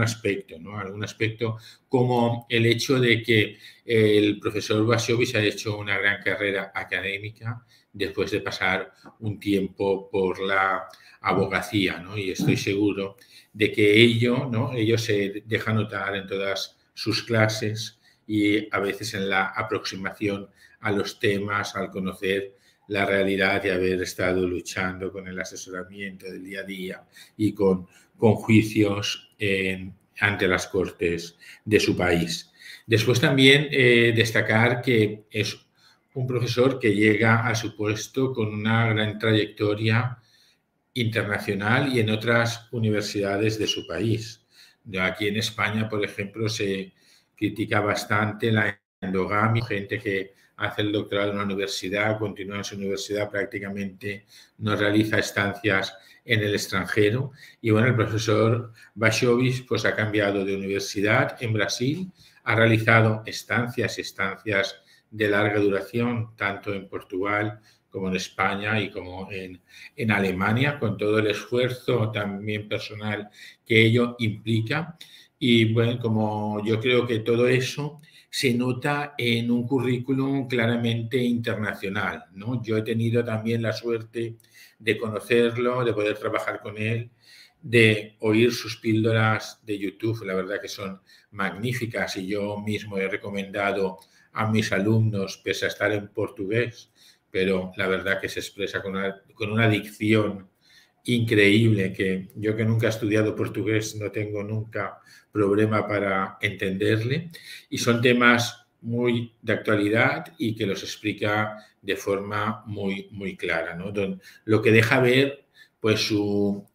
aspecto, ¿no? Algún aspecto como el hecho de que el profesor Waszowicz ha hecho una gran carrera académica después de pasar un tiempo por la abogacía, ¿no? Y estoy seguro de que ello se deja notar en todas sus clases y a veces en la aproximación a los temas, al conocer la realidad de haber estado luchando con el asesoramiento del día a día y con juicios ante las cortes de su país. Después también destacar que es un profesor que llega a su puesto con una gran trayectoria internacional y en otras universidades de su país. Aquí en España, por ejemplo, se critica bastante la endogamia, gente que hace el doctorado en una universidad, continúa en su universidad, prácticamente no realiza estancias en el extranjero. Y bueno, el profesor Waszowicz pues ha cambiado de universidad en Brasil, ha realizado estancias de larga duración, tanto en Portugal como en España y como en Alemania, con todo el esfuerzo también personal que ello implica. Y bueno, como yo creo que todo eso se nota en un currículum claramente internacional, ¿no? Yo he tenido también la suerte de conocerlo, de poder trabajar con él, de oír sus píldoras de YouTube, la verdad que son magníficas, y yo mismo he recomendado a mis alumnos, pese a estar en portugués, pero la verdad que se expresa con una dicción increíble, que yo, que nunca he estudiado portugués, no tengo nunca problema para entenderle, y son temas muy de actualidad y que los explica de forma muy, muy clara, ¿no? Lo que deja ver pues su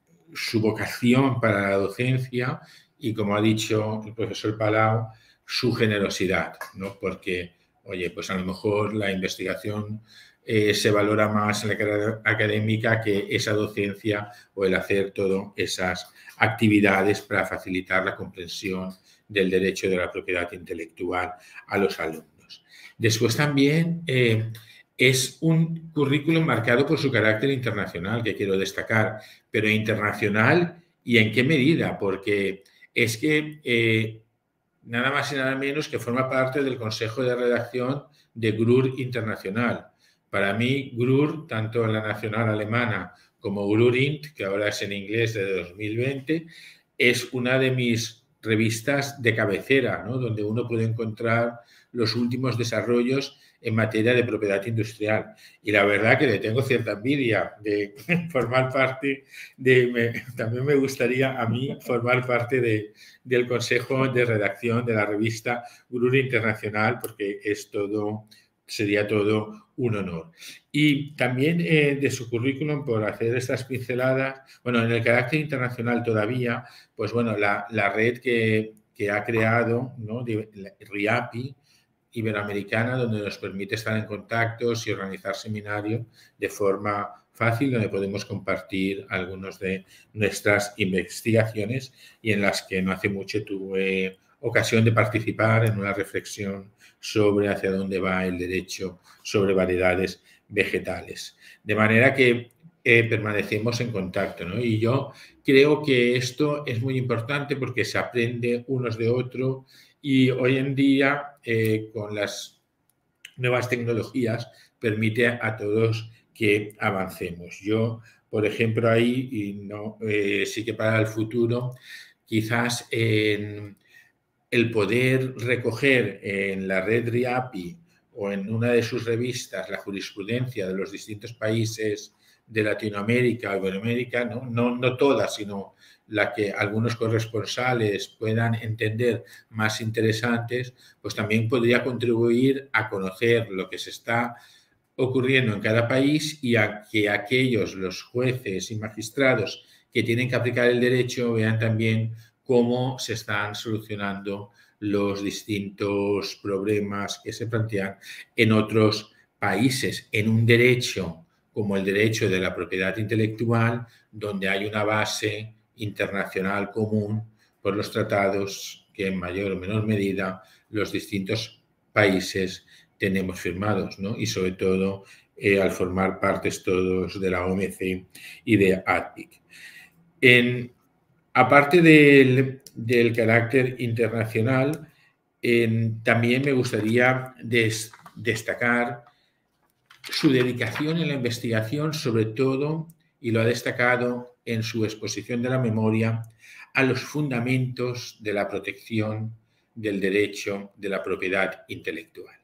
vocación para la docencia y, como ha dicho el profesor Palau, su generosidad, ¿no? Porque, oye, pues a lo mejor la investigación se valora más en la carrera académica que esa docencia o el hacer todas esas actividades para facilitar la comprensión del derecho de la propiedad intelectual a los alumnos. Después también es un currículum marcado por su carácter internacional, que quiero destacar, pero internacional, ¿y en qué medida? Porque es que nada más y nada menos que forma parte del Consejo de Redacción de GRUR Internacional. Para mí, GRUR, tanto en la nacional alemana como GRURINT, que ahora es en inglés de 2020, es una de mis revistas de cabecera, ¿no? Donde uno puede encontrar los últimos desarrollos en materia de propiedad industrial. Y la verdad que le tengo cierta envidia de formar parte también me gustaría a mí formar parte del consejo de redacción de la revista GRUR Internacional, porque sería todo un honor. Y también de su currículum, por hacer estas pinceladas, bueno, en el carácter internacional todavía, pues bueno, la red que ha creado, ¿no? De RIAPI, iberoamericana, donde nos permite estar en contactos y organizar seminarios de forma fácil, donde podemos compartir algunas de nuestras investigaciones y en las que no hace mucho tuve ocasión de participar en una reflexión sobre hacia dónde va el derecho sobre variedades vegetales. De manera que permanecemos en contacto, ¿no? Y yo creo que esto es muy importante porque se aprende unos de otros y hoy en día, con las nuevas tecnologías, permite a todos que avancemos. Yo, por ejemplo, ahí, y no, sí que para el futuro, quizás en el poder recoger en la red RIAPI o en una de sus revistas la jurisprudencia de los distintos países de Latinoamérica o Iberoamérica, no todas, sino la que algunos corresponsales puedan entender más interesantes, pues también podría contribuir a conocer lo que se está ocurriendo en cada país y a que aquellos, los jueces y magistrados que tienen que aplicar el derecho, vean también cómo se están solucionando los distintos problemas que se plantean en otros países, en un derecho como el derecho de la propiedad intelectual, donde hay una base internacional común por los tratados que en mayor o menor medida los distintos países tenemos firmados, ¿no? Y sobre todo al formar partes todos de la OMC y de ADPIC. Aparte del carácter internacional, también me gustaría destacar su dedicación en la investigación, sobre todo, y lo ha destacado en su exposición de la memoria, a los fundamentos de la protección del derecho de la propiedad intelectual.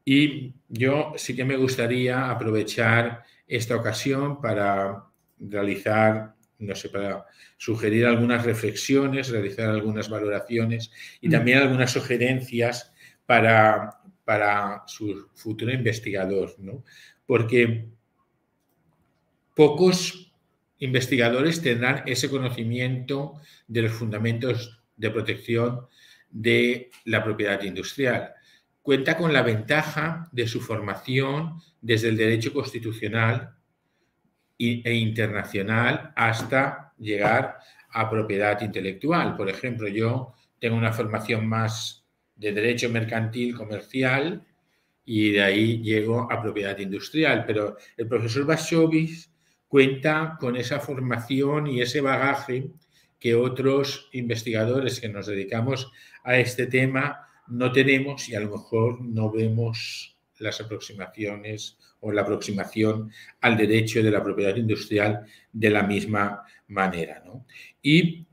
Y yo sí que me gustaría aprovechar esta ocasión para realizar, no sé, para sugerir algunas reflexiones, realizar algunas valoraciones y también algunas sugerencias para su futuro investigador, ¿no? Porque pocos investigadores tendrán ese conocimiento de los fundamentos de protección de la propiedad industrial. Cuenta con la ventaja de su formación desde el derecho constitucional e internacional hasta llegar a propiedad intelectual. Por ejemplo, yo tengo una formación más de derecho mercantil comercial y de ahí llego a propiedad industrial, pero el profesor Bashovich cuenta con esa formación y ese bagaje que otros investigadores que nos dedicamos a este tema no tenemos y a lo mejor no vemos las aproximaciones o la aproximación al derecho de la propiedad industrial de la misma manera, ¿no? Y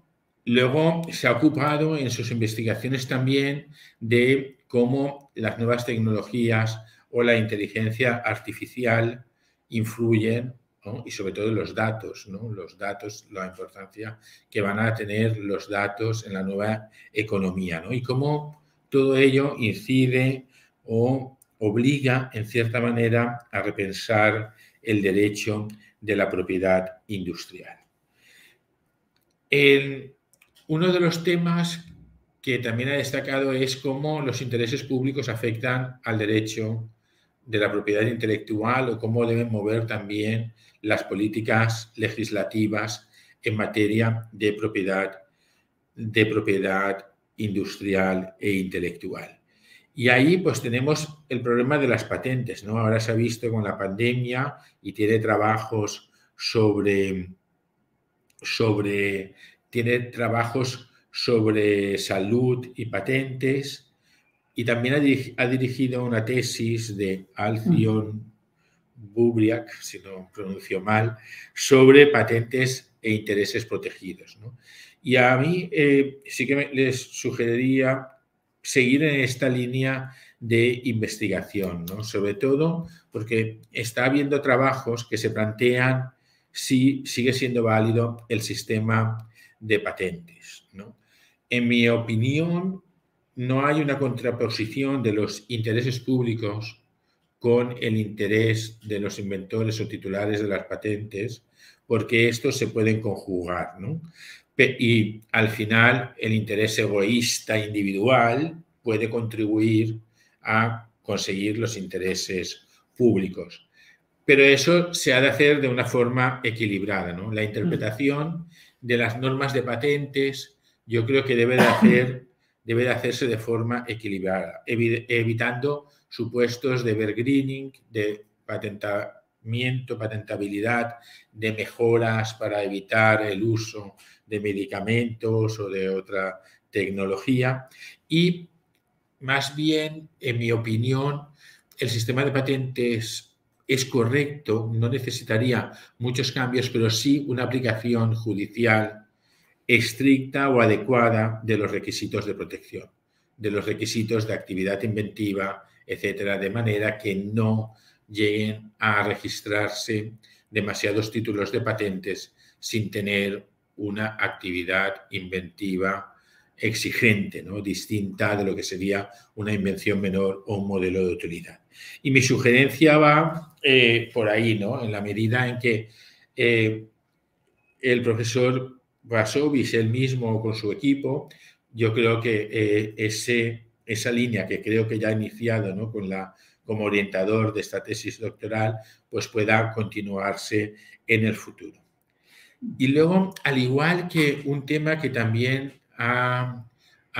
luego se ha ocupado en sus investigaciones también de cómo las nuevas tecnologías o la inteligencia artificial influyen, ¿no? Y sobre todo los datos, ¿no? Los datos, la importancia que van a tener los datos en la nueva economía, ¿no? Y cómo todo ello incide o obliga, en cierta manera, a repensar el derecho de la propiedad industrial. Uno de los temas que también ha destacado es cómo los intereses públicos afectan al derecho de la propiedad intelectual o cómo deben mover también las políticas legislativas en materia de propiedad industrial e intelectual. Y ahí pues tenemos el problema de las patentes, ¿no? Ahora se ha visto con la pandemia y tiene trabajos sobre salud y patentes, y también ha dirigido una tesis de Alcion Bubriak, si no pronuncio mal, sobre patentes e intereses protegidos, ¿no? Y a mí sí que les sugeriría seguir en esta línea de investigación, ¿no? Sobre todo porque está habiendo trabajos que se plantean si sigue siendo válido el sistema de patentes, ¿no? En mi opinión, no hay una contraposición de los intereses públicos con el interés de los inventores o titulares de las patentes, porque estos se pueden conjugar, ¿no? Y al final el interés egoísta individual puede contribuir a conseguir los intereses públicos. Pero eso se ha de hacer de una forma equilibrada, ¿no? La interpretación de las normas de patentes yo creo que debe de hacerse de forma equilibrada, evitando supuestos de evergreening, de patentabilidad, de mejoras para evitar el uso de medicamentos o de otra tecnología. Y más bien, en mi opinión, el sistema de patentes es correcto, no necesitaría muchos cambios, pero sí una aplicación judicial estricta o adecuada de los requisitos de protección, de los requisitos de actividad inventiva, etcétera, de manera que no lleguen a registrarse demasiados títulos de patentes sin tener una actividad inventiva exigente, ¿no? Distinta de lo que sería una invención menor o un modelo de utilidad. Y mi sugerencia va por ahí, ¿no? En la medida en que el profesor Varsovich, él mismo con su equipo, yo creo que esa línea que creo que ya ha iniciado, ¿no? Como orientador de esta tesis doctoral, pues pueda continuarse en el futuro. Y luego, al igual que un tema que también ha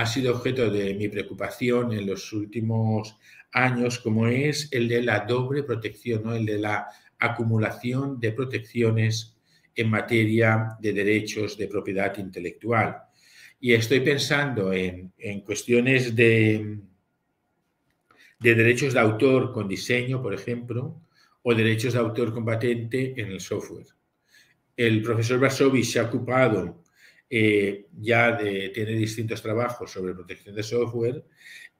sido objeto de mi preocupación en los últimos años, como es el de la doble protección, ¿no? El de la acumulación de protecciones en materia de derechos de propiedad intelectual. Y estoy pensando en cuestiones de derechos de autor con diseño, por ejemplo, o derechos de autor con patente en el software. El profesor Varsovich se ha ocupado tiene distintos trabajos sobre protección de software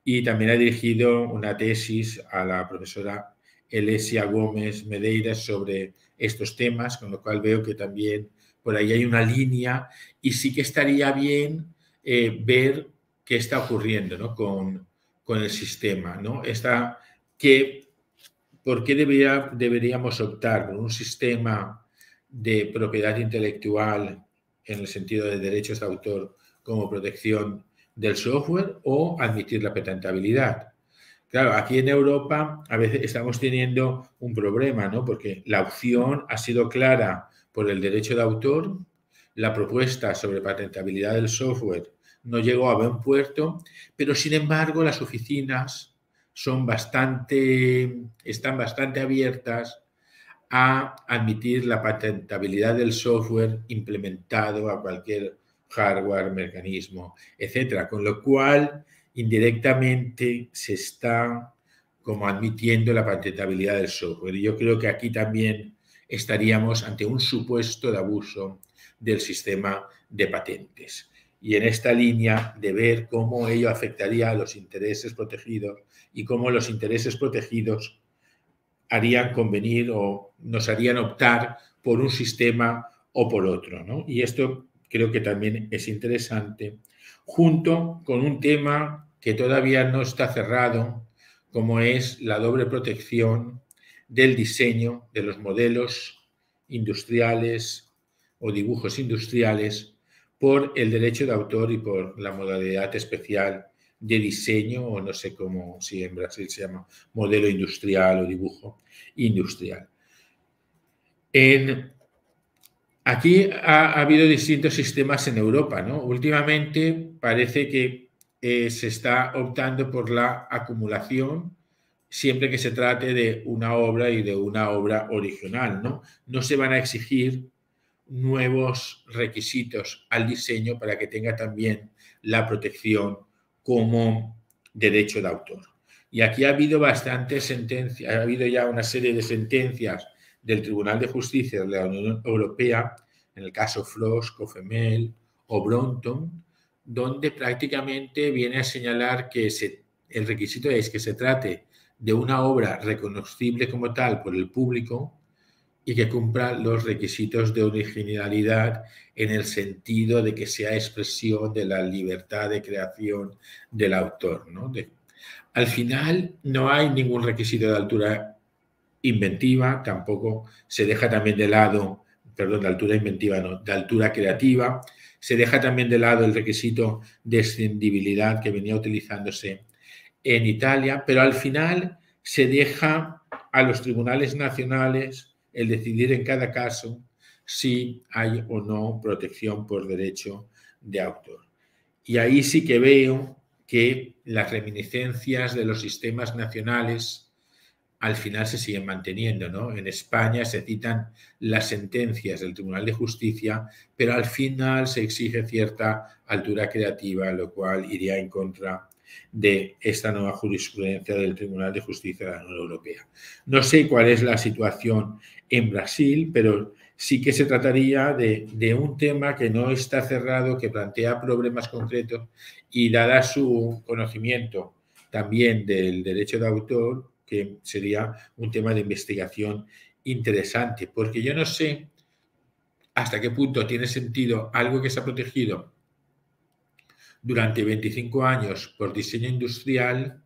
y también ha dirigido una tesis a la profesora Elesia Gómez Medeiros sobre estos temas, con lo cual veo que también por ahí hay una línea y sí que estaría bien ver qué está ocurriendo, ¿no? con el sistema, ¿no? ¿Por qué deberíamos optar por un sistema de propiedad intelectual en el sentido de derechos de autor como protección del software o admitir la patentabilidad? Claro, aquí en Europa a veces estamos teniendo un problema, ¿no? Porque la opción ha sido clara por el derecho de autor, la propuesta sobre patentabilidad del software no llegó a buen puerto, pero sin embargo las oficinas están bastante abiertas a admitir la patentabilidad del software implementado a cualquier hardware, mecanismo, etcétera. Con lo cual, indirectamente se está como admitiendo la patentabilidad del software. Y yo creo que aquí también estaríamos ante un supuesto de abuso del sistema de patentes. Y en esta línea de ver cómo ello afectaría a los intereses protegidos y cómo los intereses protegidos harían convenir o nos harían optar por un sistema o por otro, ¿no? Y esto creo que también es interesante, junto con un tema que todavía no está cerrado, como es la doble protección del diseño de los modelos industriales o dibujos industriales por el derecho de autor y por la modalidad especial de diseño, o no sé cómo, si en Brasil se llama modelo industrial o dibujo industrial. Aquí ha habido distintos sistemas en Europa, ¿no? Últimamente parece que se está optando por la acumulación siempre que se trate de una obra y de una obra original, ¿no? No se van a exigir nuevos requisitos al diseño para que tenga también la protección como derecho de autor. Y aquí ha habido bastantes sentencias, ha habido ya una serie de sentencias del Tribunal de Justicia de la Unión Europea, en el caso Frost, Cofemel o Brompton, donde prácticamente viene a señalar que el requisito es que se trate de una obra reconocible como tal por el público y que cumpla los requisitos de originalidad en el sentido de que sea expresión de la libertad de creación del autor, ¿no? Al final no hay ningún requisito de altura inventiva, tampoco se deja también de lado, perdón, de altura inventiva no, de altura creativa, se deja también de lado el requisito de escindibilidad que venía utilizándose en Italia, pero al final se deja a los tribunales nacionales el decidir en cada caso si hay o no protección por derecho de autor. Y ahí sí que veo que las reminiscencias de los sistemas nacionales al final se siguen manteniendo, ¿no? En España se citan las sentencias del Tribunal de Justicia, pero al final se exige cierta altura creativa, lo cual iría en contra de esta nueva jurisprudencia del Tribunal de Justicia de la Unión Europea. No sé cuál es la situación en Brasil, pero sí que se trataría de un tema que no está cerrado, que plantea problemas concretos y dada su conocimiento también del derecho de autor, que sería un tema de investigación interesante, porque yo no sé hasta qué punto tiene sentido algo que se ha protegido durante 25 años por diseño industrial,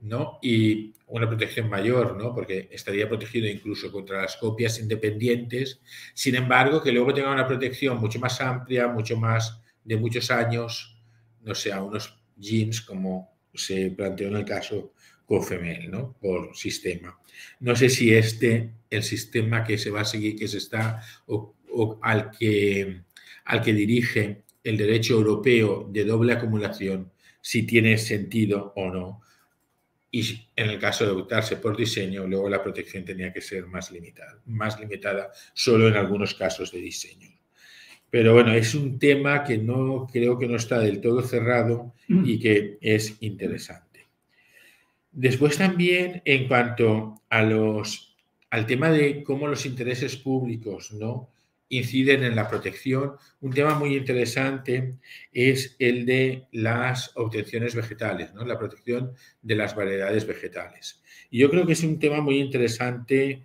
¿no? Y una protección mayor, ¿no? Porque estaría protegido incluso contra las copias independientes. Sin embargo, que luego tenga una protección mucho más amplia, mucho más de muchos años, no sé, a unos jeans como se planteó en el caso Cofemel, ¿no? Por sistema. No sé si el sistema que se va a seguir, que se está, o al que dirige el derecho europeo de doble acumulación, si tiene sentido o no. Y en el caso de optarse por diseño, luego la protección tenía que ser más limitada solo en algunos casos de diseño. Pero bueno, es un tema que no creo que no está del todo cerrado y que es interesante. Después también, en cuanto al tema de cómo los intereses públicos, ¿no?, inciden en la protección, un tema muy interesante es el de las obtenciones vegetales, ¿no?, la protección de las variedades vegetales. Y yo creo que es un tema muy interesante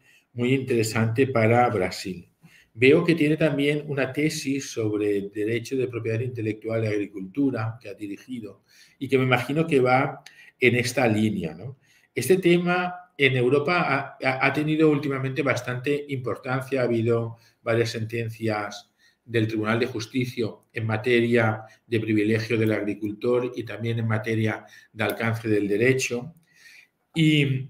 para Brasil. Veo que tiene también una tesis sobre el derecho de propiedad intelectual de agricultura que ha dirigido y que me imagino que va en esta línea, ¿no? Este tema en Europa ha tenido últimamente bastante importancia. Ha habido varias sentencias del Tribunal de Justicia en materia de privilegio del agricultor y también en materia de alcance del derecho. Y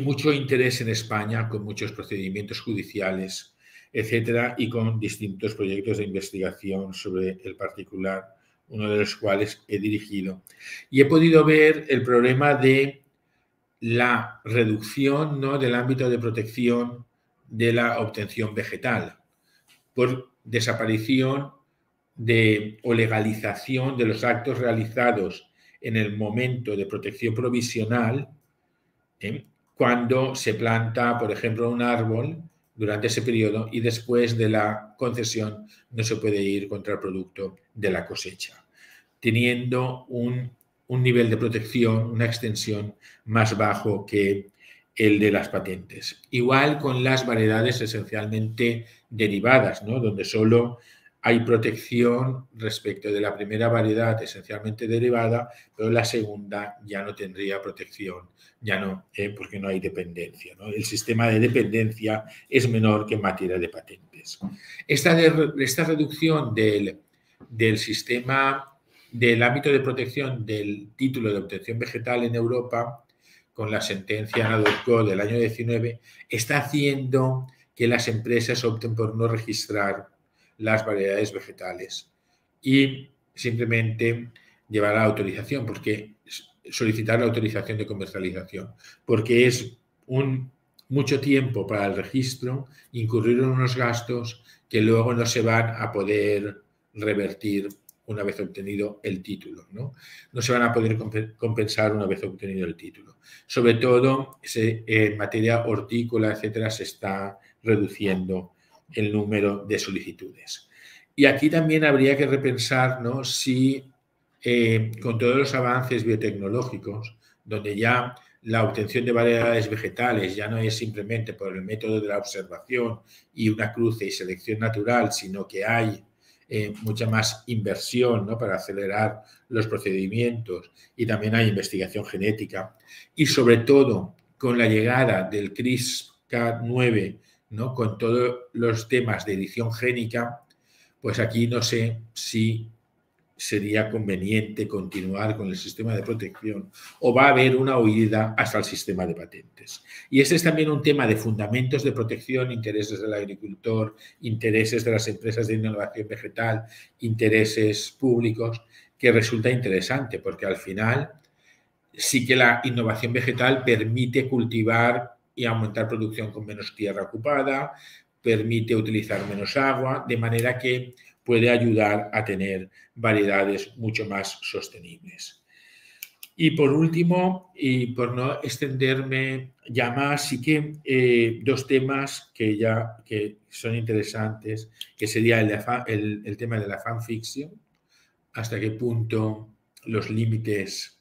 mucho interés en España con muchos procedimientos judiciales, etcétera, y con distintos proyectos de investigación sobre el particular, uno de los cuales he dirigido. Y he podido ver el problema de la reducción, ¿no?, del ámbito de protección de la obtención vegetal por desaparición o legalización de los actos realizados en el momento de protección provisional, cuando se planta, por ejemplo, un árbol durante ese periodo y después de la concesión no se puede ir contra el producto de la cosecha, teniendo un nivel de protección, una extensión más bajo que el de las patentes. Igual con las variedades esencialmente derivadas, ¿no?, donde solo hay protección respecto de la primera variedad esencialmente derivada, pero la segunda ya no tendría protección, ya no, porque no hay dependencia, ¿no? El sistema de dependencia es menor que en materia de patentes. Esta reducción del sistema, del ámbito de protección del título de obtención vegetal en Europa, con la sentencia Nadorko del año 19, está haciendo que las empresas opten por no registrar las variedades vegetales y simplemente llevar a la autorización, porque solicitar la autorización de comercialización, porque es mucho tiempo para el registro, incurrir en unos gastos que luego no se van a poder revertir una vez obtenido el título, ¿no? No se van a poder compensar una vez obtenido el título. Sobre todo, en materia hortícola, etcétera, se está reduciendo el número de solicitudes. Y aquí también habría que repensar, ¿no?, si con todos los avances biotecnológicos, donde ya la obtención de variedades vegetales ya no es simplemente por el método de la observación y una cruce y selección natural, sino que hay mucha más inversión, ¿no?, para acelerar los procedimientos, y también hay investigación genética. Y sobre todo, con la llegada del CRISPR-Cas9, ¿no?, con todos los temas de edición génica, pues aquí no sé si sería conveniente continuar con el sistema de protección o va a haber una huida hasta el sistema de patentes. Y este es también un tema de fundamentos de protección, intereses del agricultor, intereses de las empresas de innovación vegetal, intereses públicos, que resulta interesante porque al final sí que la innovación vegetal permite cultivar y aumentar producción con menos tierra ocupada, permite utilizar menos agua, de manera que puede ayudar a tener variedades mucho más sostenibles. Y por último, y por no extenderme ya más, sí que dos temas que son interesantes, que sería el tema de la fanfiction, hasta qué punto los límites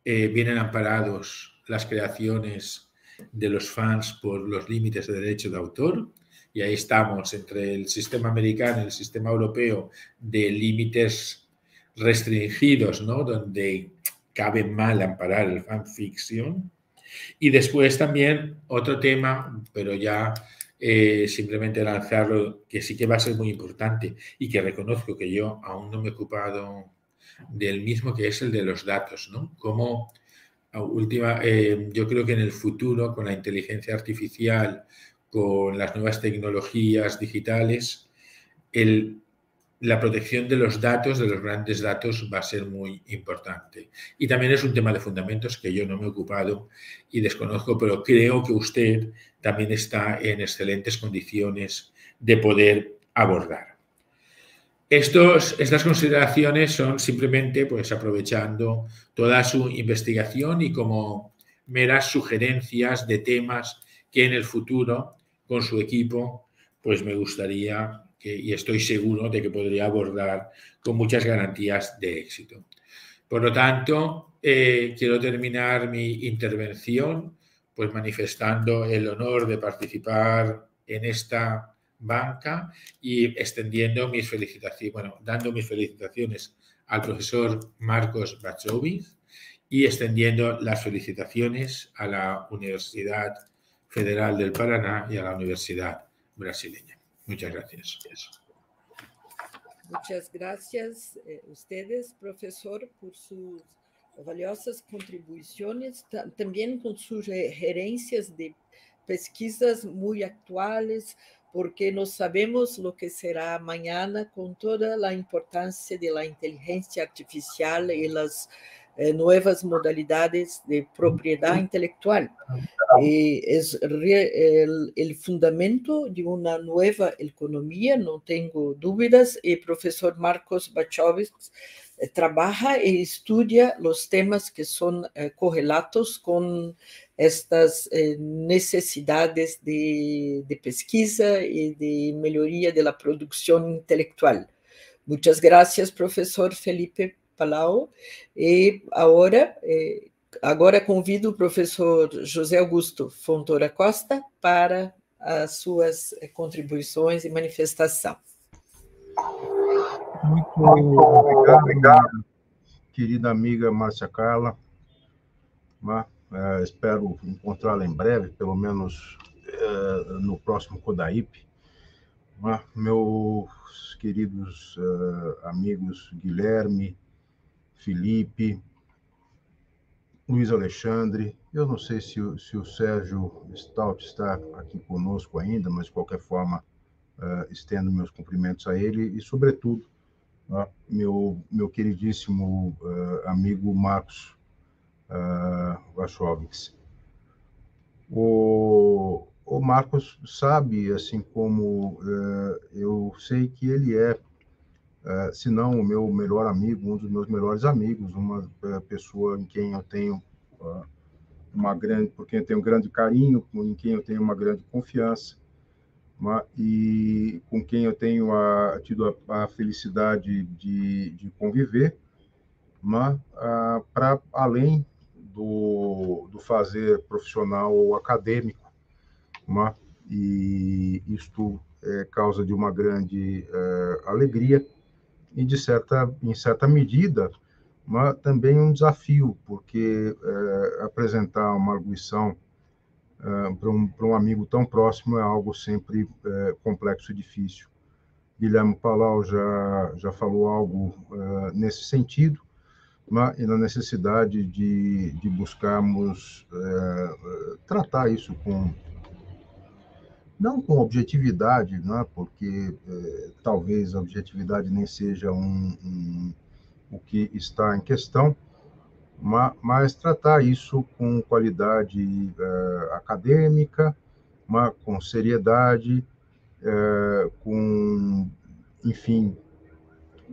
vienen amparados, las creaciones de los fans, por los límites de derecho de autor. Y ahí estamos entre el sistema americano y el sistema europeo, de límites restringidos, ¿no?, donde cabe mal amparar el fanfiction. Y después también otro tema, pero ya simplemente lanzarlo, que sí que va a ser muy importante y que reconozco que yo aún no me he ocupado del mismo, que es el de los datos, ¿no? Como yo creo que en el futuro, con la inteligencia artificial, con las nuevas tecnologías digitales, la protección de los datos, de los grandes datos, va a ser muy importante. Y también es un tema de fundamentos que yo no me he ocupado y desconozco, pero creo que usted también está en excelentes condiciones de poder abordar. Estas consideraciones son simplemente, pues, aprovechando toda su investigación y como meras sugerencias de temas que en el futuro, con su equipo, pues me gustaría y estoy seguro de que podría abordar con muchas garantías de éxito. Por lo tanto, quiero terminar mi intervención pues manifestando el honor de participar en esta banca y extendiendo mis felicitaciones, dando mis felicitaciones al profesor Marcos Bachovic y extendiendo las felicitaciones a la Universidad Federal del Paraná y a la Universidad Brasileña. Muchas gracias. Muchas gracias a ustedes, profesor, por sus valiosas contribuciones, también con sugerencias de pesquisas muy actuales, porque no sabemos lo que será mañana con toda la importancia de la inteligencia artificial y las nuevas modalidades de propiedad intelectual. Es el fundamento de una nueva economía, no tengo dudas. El profesor Marcos Bachovic trabaja e estudia los temas que son correlatos con estas necesidades de pesquisa y de mejoría de la producción intelectual. Muchas gracias, profesor Felipe Palau. E agora convido o professor José Augusto Fontoura Costa para as suas contribuições e manifestação. Muito obrigado, querida amiga Márcia Carla. Espero encontrá-la em breve, pelo menos no próximo CODAIP. Meus queridos amigos Guilherme, Felipe, Luiz Alexandre, eu não sei se o Sérgio Stout está aqui conosco ainda, mas de qualquer forma estendo meus cumprimentos a ele e, sobretudo, meu queridíssimo amigo Marcos Bachovic. O Marcos sabe, assim como eu sei que ele é se não o meu melhor amigo, um dos meus melhores amigos, uma pessoa em quem eu tenho por quem eu tenho um grande carinho, em quem eu tenho uma grande confiança, e com quem eu tenho tido a felicidade de conviver, para além do fazer profissional ou acadêmico, e isto é causa de uma grande alegria e, em certa medida, também um desafio, porque apresentar uma arguição para um amigo tão próximo é algo sempre complexo e difícil. Guilherme Palau já falou algo nesse sentido, e na necessidade de buscarmos tratar isso não com objetividade, porque talvez a objetividade nem seja o que está em questão, mas tratar isso com qualidade acadêmica, com seriedade, enfim,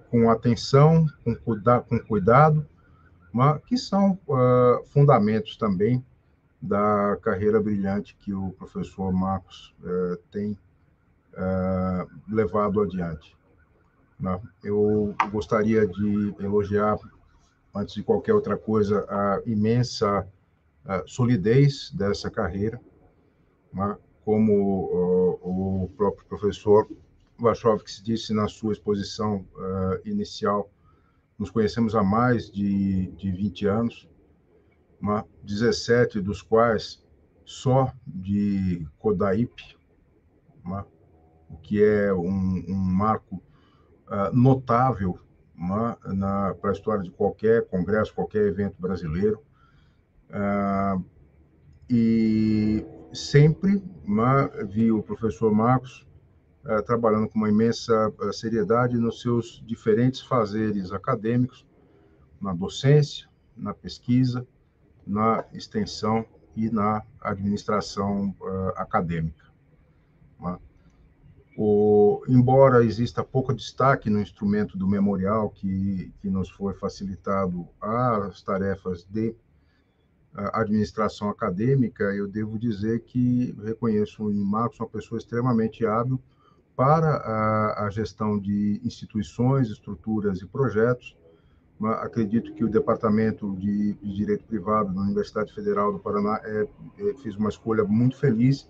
com atenção, com cuidado, que são fundamentos também da carreira brilhante que o professor Marcos tem levado adiante. Eu gostaria de elogiar, antes de qualquer outra coisa, a imensa solidez dessa carreira, como o próprio professor Warchowiec disse na sua exposição inicial. Nos conhecemos há mais de 20 anos, 17 dos quais só de CODAIP, o que é um marco notável para a história de qualquer congresso, qualquer evento brasileiro. E sempre vi o professor Marcos trabalhando com uma imensa seriedade nos seus diferentes fazeres acadêmicos, na docência, na pesquisa, na extensão e na administração acadêmica. Embora exista pouco destaque no instrumento do memorial que nos foi facilitado às tarefas de administração acadêmica, eu devo dizer que reconheço em Marcos uma pessoa extremamente hábil para a gestão de instituições, estruturas e projetos. Acredito que o Departamento de Direito Privado da Universidade Federal do Paraná fez uma escolha muito feliz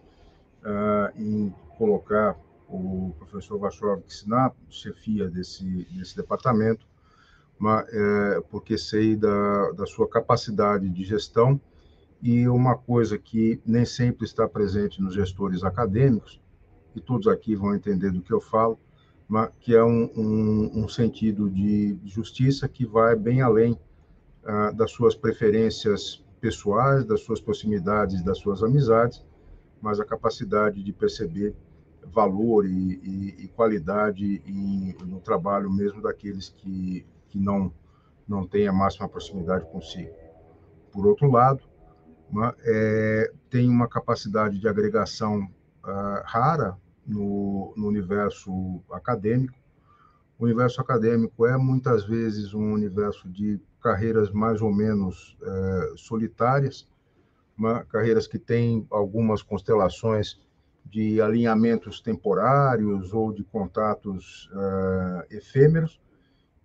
em colocar o professor Warchowiec na chefia desse departamento, porque sei da sua capacidade de gestão, e uma coisa que nem sempre está presente nos gestores acadêmicos, e todos aqui vão entender do que eu falo, que é um sentido de justiça que vai bem além das suas preferências pessoais, das suas proximidades, das suas amizades, mas a capacidade de perceber valor e qualidade no trabalho mesmo daqueles que não têm a máxima proximidade consigo. Por outro lado, tem uma capacidade de agregação rara no universo acadêmico. O universo acadêmico é muitas vezes um universo de carreiras mais ou menos solitárias, carreiras que têm algumas constelações de alinhamentos temporários ou de contatos efêmeros,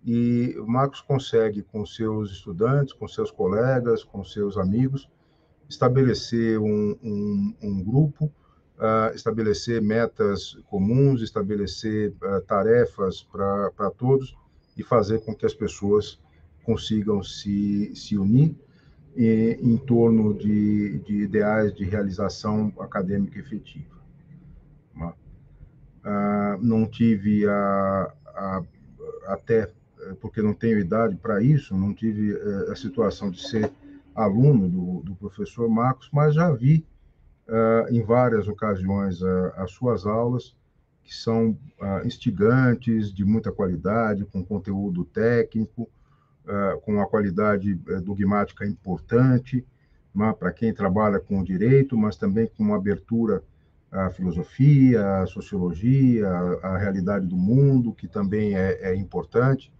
e o Marcos consegue, com seus estudantes, com seus colegas, com seus amigos, estabelecer um grupo, estabelecer metas comuns, estabelecer tarefas para todos e fazer com que as pessoas consigam se unir em torno de ideais de realização acadêmica efetiva. Não tive até porque não tenho idade para isso, não tive a situação de ser aluno do professor Marcos, mas já vi em várias ocasiões as suas aulas, que são instigantes, de muita qualidade, com conteúdo técnico, com uma qualidade dogmática importante, para quem trabalha com o direito, mas também com uma abertura a filosofia, a sociologia, a realidade do mundo, que também é importante.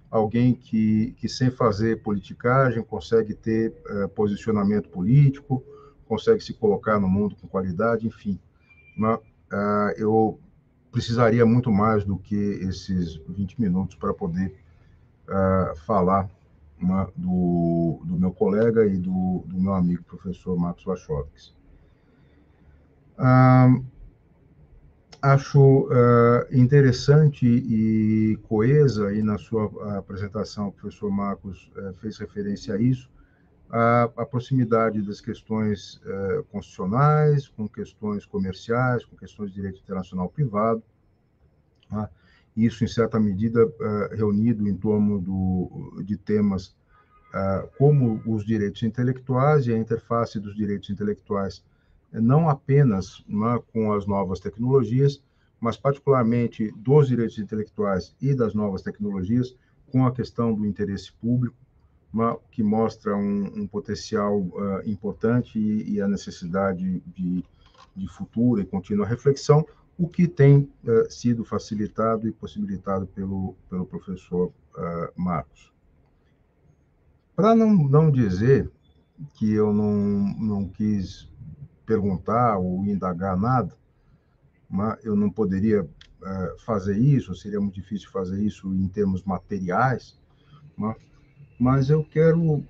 Alguém que sem fazer politicagem consegue ter posicionamento político, consegue se colocar no mundo com qualidade, enfim. Eu precisaria muito mais do que esses 20 minutos para poder falar do meu colega e do meu amigo, professor Marcos Wachowski. Acho interessante e coesa, e na sua apresentação o professor Marcos fez referência a isso, a proximidade das questões constitucionais, com questões comerciais, com questões de direito internacional privado, isso, em certa medida, reunido em torno de temas como os direitos intelectuais e a interface dos direitos intelectuais, não apenas com as novas tecnologias, mas particularmente dos direitos intelectuais e das novas tecnologias, com a questão do interesse público, que mostra um potencial importante e a necessidade de futura e contínua reflexão, o que tem sido facilitado e possibilitado pelo professor Marcos. Para não dizer que eu não quis perguntar ou indagar nada, eu não poderia fazer isso, seria muito difícil fazer isso em termos materiais, mas eu quero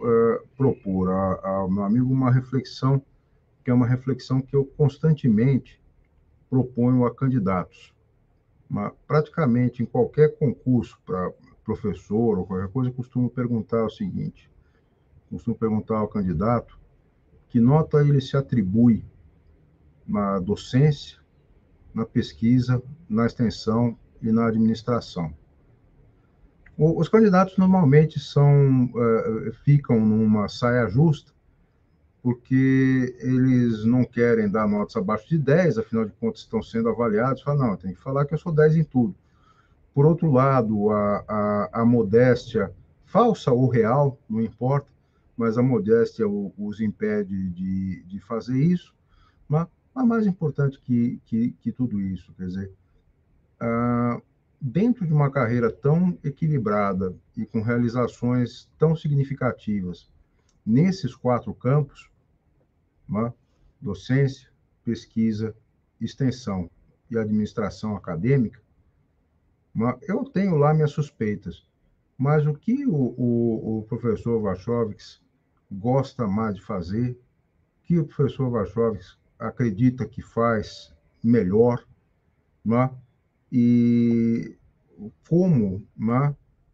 propor ao meu amigo uma reflexão, que é uma reflexão que eu constantemente proponho a candidatos. Praticamente em qualquer concurso para professor ou qualquer coisa, eu costumo perguntar o seguinte, costumo perguntar ao candidato que nota ele se atribui na docência, na pesquisa, na extensão e na administração. Os candidatos normalmente ficam numa saia justa, porque eles não querem dar notas abaixo de 10, afinal de contas estão sendo avaliados, falam, não, tem que falar que eu sou 10 em tudo. Por outro lado, a modéstia, falsa ou real, não importa, mas a modéstia os impede de fazer isso, mas mais importante que tudo isso, quer dizer, dentro de uma carreira tão equilibrada e com realizações tão significativas nesses 4 campos, docência, pesquisa, extensão e administração acadêmica, eu tenho lá minhas suspeitas, mas o que o professor Wachowski gosta mais de fazer, o que o professor Wachowski acredita que faz melhor, e como,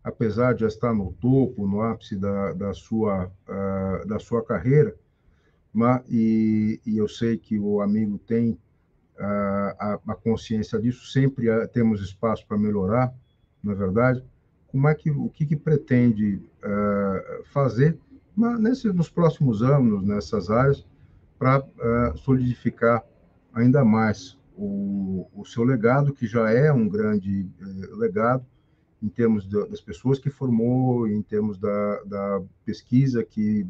apesar de estar no topo, no ápice da sua carreira, e eu sei que o amigo tem a consciência disso, sempre temos espaço para melhorar, na verdade, o que pretende fazer nos próximos anos, nessas áreas, para solidificar ainda mais o seu legado, que já é um grande legado, em termos das pessoas que formou, em termos da pesquisa que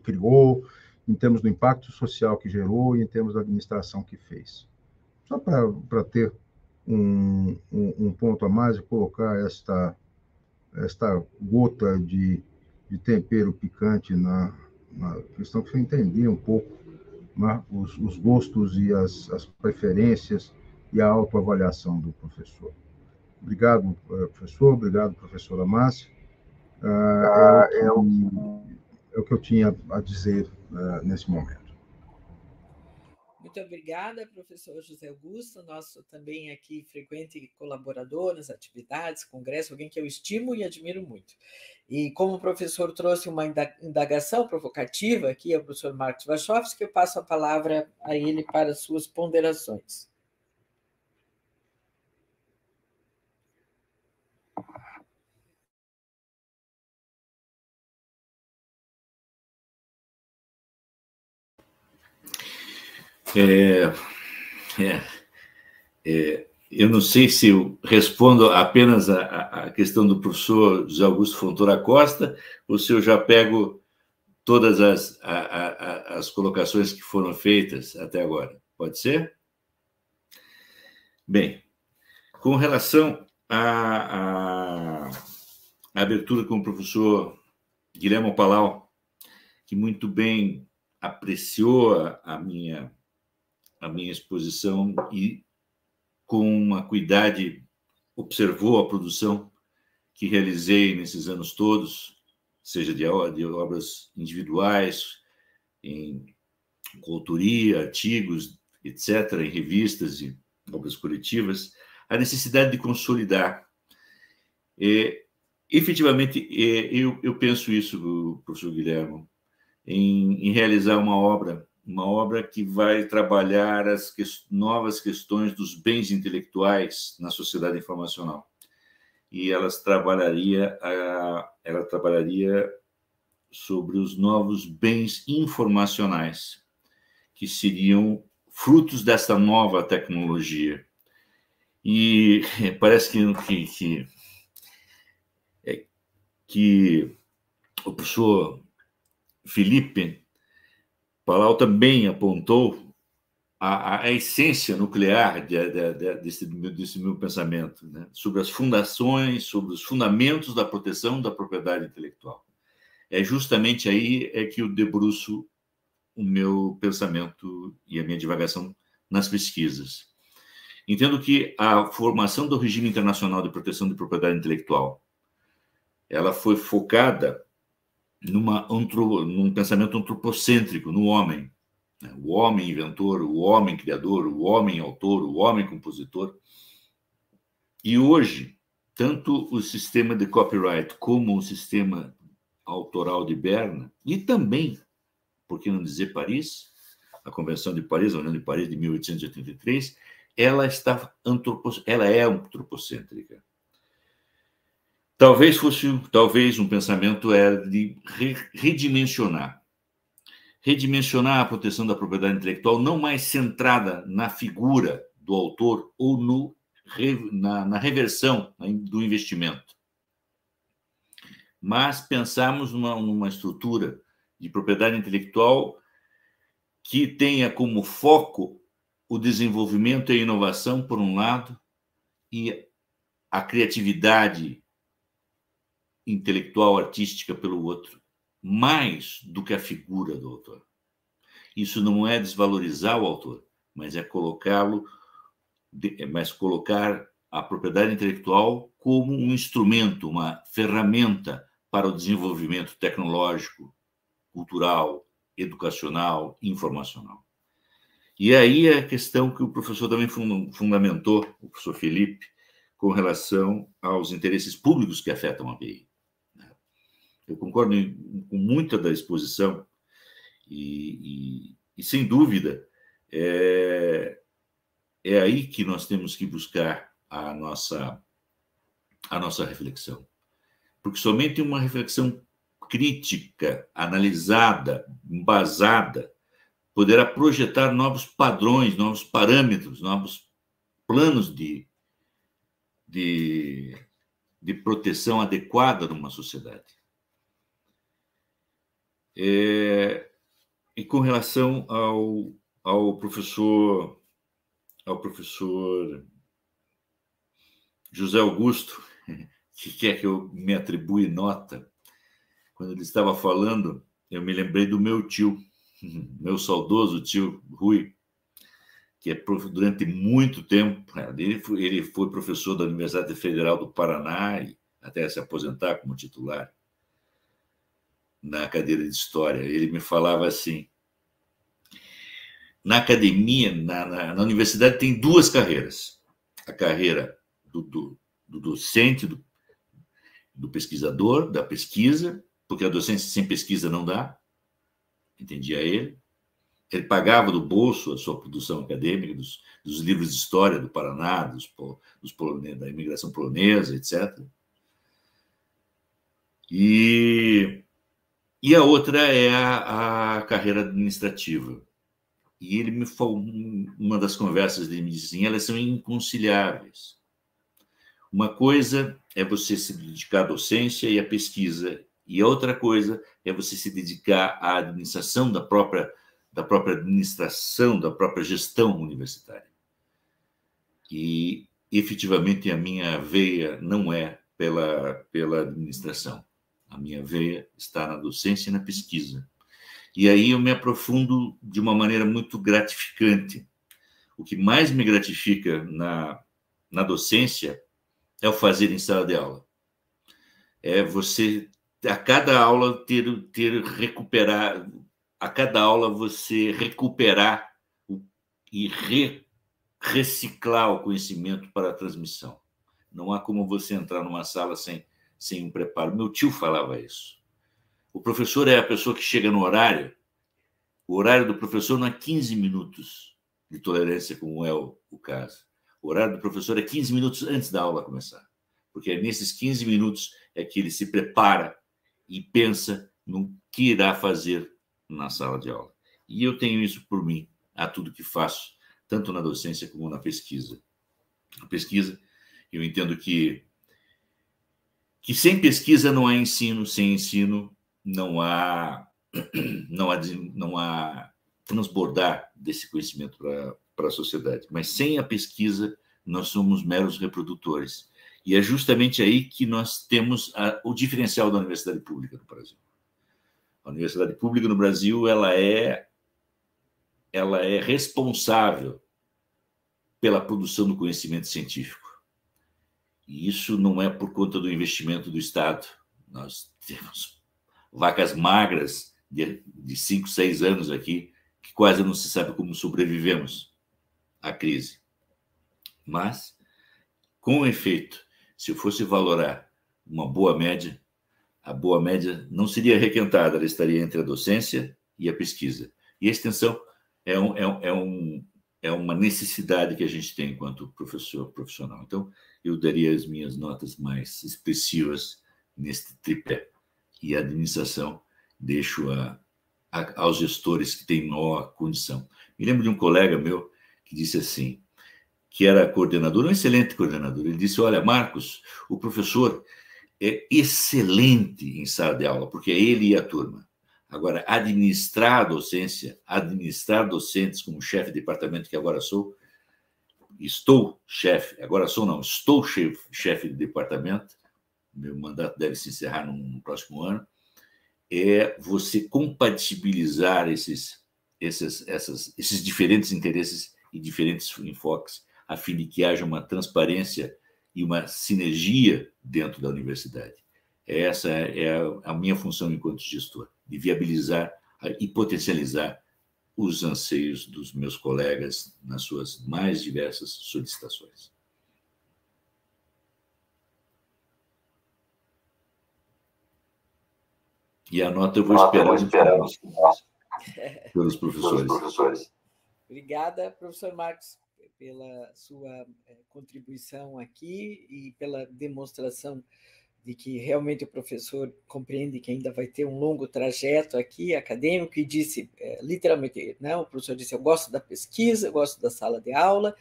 criou, em termos do impacto social que gerou e em termos da administração que fez. Só para ter um ponto a mais e colocar esta gota de tempero picante na questão, que eu entendi um pouco os gostos e as preferências e a autoavaliação do professor. Obrigado, professor. Obrigado, professora Márcia. É o que eu tinha a dizer nesse momento. Muito obrigada, professor José Augusto, nosso também aqui frequente colaborador nas atividades, congresso, alguém que eu estimo e admiro muito. E como o professor trouxe uma indagação provocativa aqui ao professor Marcos Wachowski, eu passo a palavra a ele para suas ponderações. Eu não sei se eu respondo apenas a questão do professor José Augusto Fontoura Costa, ou se eu já pego todas as colocações que foram feitas até agora. Pode ser? Bem, com relação à abertura com o professor Guilherme Palau, que muito bem apreciou a minha exposição e, com uma cuidade, observou a produção que realizei nesses anos todos, seja de obras individuais, em coautoria, artigos, etc., em revistas e obras coletivas, a necessidade de consolidar. Efetivamente, eu penso isso, professor Guilherme, em realizar uma obra que vai trabalhar as novas questões dos bens intelectuais na sociedade informacional. E ela trabalharia sobre os novos bens informacionais, que seriam frutos dessa nova tecnologia. E parece que o professor Felipe Palau também apontou a essência nuclear desse meu pensamento, né? Sobre as fundações, sobre os fundamentos da proteção da propriedade intelectual. É justamente aí que eu debruço o meu pensamento e a minha divagação nas pesquisas. Entendo que a formação do regime internacional de proteção de propriedade intelectual ela foi focada num pensamento antropocêntrico, no homem. O homem inventor, o homem criador, o homem autor, o homem compositor. E hoje, tanto o sistema de copyright como o sistema autoral de Berna, e também, por que não dizer Paris, a Convenção de Paris, a União de Paris de 1883, ela é antropocêntrica. Talvez um pensamento de redimensionar a proteção da propriedade intelectual, não mais centrada na figura do autor ou na reversão do investimento, mas pensarmos numa estrutura de propriedade intelectual que tenha como foco o desenvolvimento e a inovação, por um lado, e a criatividade intelectual, artística, pelo outro, mais do que a figura do autor. Isso não é desvalorizar o autor, mas é colocar a propriedade intelectual como um instrumento, uma ferramenta para o desenvolvimento tecnológico, cultural, educacional, informacional. E aí é a questão que o professor também fundamentou, o professor Felipe, com relação aos interesses públicos que afetam a API. Eu concordo com muita da exposição e sem dúvida, é aí que nós temos que buscar a nossa reflexão. Porque somente uma reflexão crítica, analisada, embasada, poderá projetar novos padrões, novos parâmetros, novos planos de proteção adequada numa sociedade. E com relação ao professor José Augusto, que quer que eu me atribua nota, quando ele estava falando, eu me lembrei do meu tio, meu saudoso tio Rui, que durante muito tempo, ele foi professor da Universidade Federal do Paraná, e até se aposentar como titular na cadeira de História. Ele me falava assim: na academia, na universidade, tem duas carreiras. A carreira do docente, do pesquisador, da pesquisa, porque a docência sem pesquisa não dá, entendia ele. Ele pagava do bolso a sua produção acadêmica, dos livros de história do Paraná, da imigração polonesa, etc. E a outra é a carreira administrativa. E ele me falou, uma das conversas, ele me disse assim: elas são inconciliáveis. Uma coisa é você se dedicar à docência e à pesquisa, e a outra coisa é você se dedicar à administração da própria da própria administração, da própria gestão universitária. E, efetivamente, a minha veia não é pela administração. A minha veia está na docência e na pesquisa. E aí eu me aprofundo de uma maneira muito gratificante. O que mais me gratifica na docência é o fazer em sala de aula. É você, a cada aula, recuperar, a cada aula você recuperar e reciclar o conhecimento para a transmissão. Não há como você entrar numa sala sem um preparo. Meu tio falava isso. O professor é a pessoa que chega no horário. O horário do professor não é 15 minutos de tolerância, como é o caso. O horário do professor é 15 minutos antes da aula começar. Porque é nesses 15 minutos é que ele se prepara e pensa no que irá fazer na sala de aula. E eu tenho isso por mim, a tudo que faço, tanto na docência como na pesquisa. A pesquisa, eu entendo que sem pesquisa não há ensino, sem ensino não há transbordar desse conhecimento para a sociedade. Mas sem a pesquisa, nós somos meros reprodutores. E é justamente aí que nós temos o diferencial da universidade pública no Brasil. A universidade pública no Brasil ela é responsável pela produção do conhecimento científico. E isso não é por conta do investimento do Estado. Nós temos vacas magras de 5, 6 anos aqui, que quase não se sabe como sobrevivemos à crise. Mas, com efeito, se eu fosse valorar uma boa média, a boa média não seria requentada, ela estaria entre a docência e a pesquisa. E a extensão é uma necessidade que a gente tem enquanto professor profissional. Então, eu daria as minhas notas mais expressivas neste tripé. E a administração deixo aos gestores que têm maior condição. Me lembro de um colega meu que disse assim, que era coordenador, um excelente coordenador. Ele disse, olha, Marcos, o professor é excelente em sala de aula, porque é ele e a turma. Agora, administrar a docência, administrar docentes como chefe de departamento, que agora estou chefe de departamento, meu mandato deve se encerrar no próximo ano, é você compatibilizar esses diferentes interesses e diferentes enfoques, a fim de que haja uma transparência e uma sinergia dentro da universidade. Essa é a minha função enquanto gestor, de viabilizar e potencializar os anseios dos meus colegas nas suas mais diversas solicitações. E a nota eu vou esperar pelos professores. Obrigada, professor Marcos, pela sua contribuição aqui e pela demonstração de que realmente o professor compreende que ainda vai ter um longo trajeto aqui acadêmico e disse, literalmente, né, o professor disse, eu gosto da pesquisa, eu gosto da sala de aula,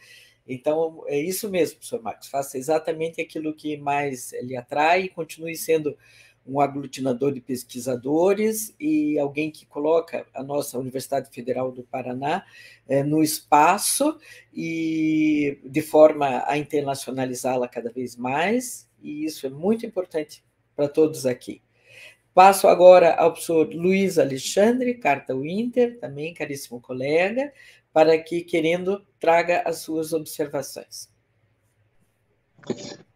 então é isso mesmo, professor Marcos, faça exatamente aquilo que mais lhe atrai e continue sendo um aglutinador de pesquisadores e alguém que coloca a nossa Universidade Federal do Paraná no espaço e de forma a internacionalizá-la cada vez mais, e isso é muito importante para todos aqui. Passo agora ao professor Luiz Alexandre, Carta Winter, também caríssimo colega, para que, querendo, traga as suas observações.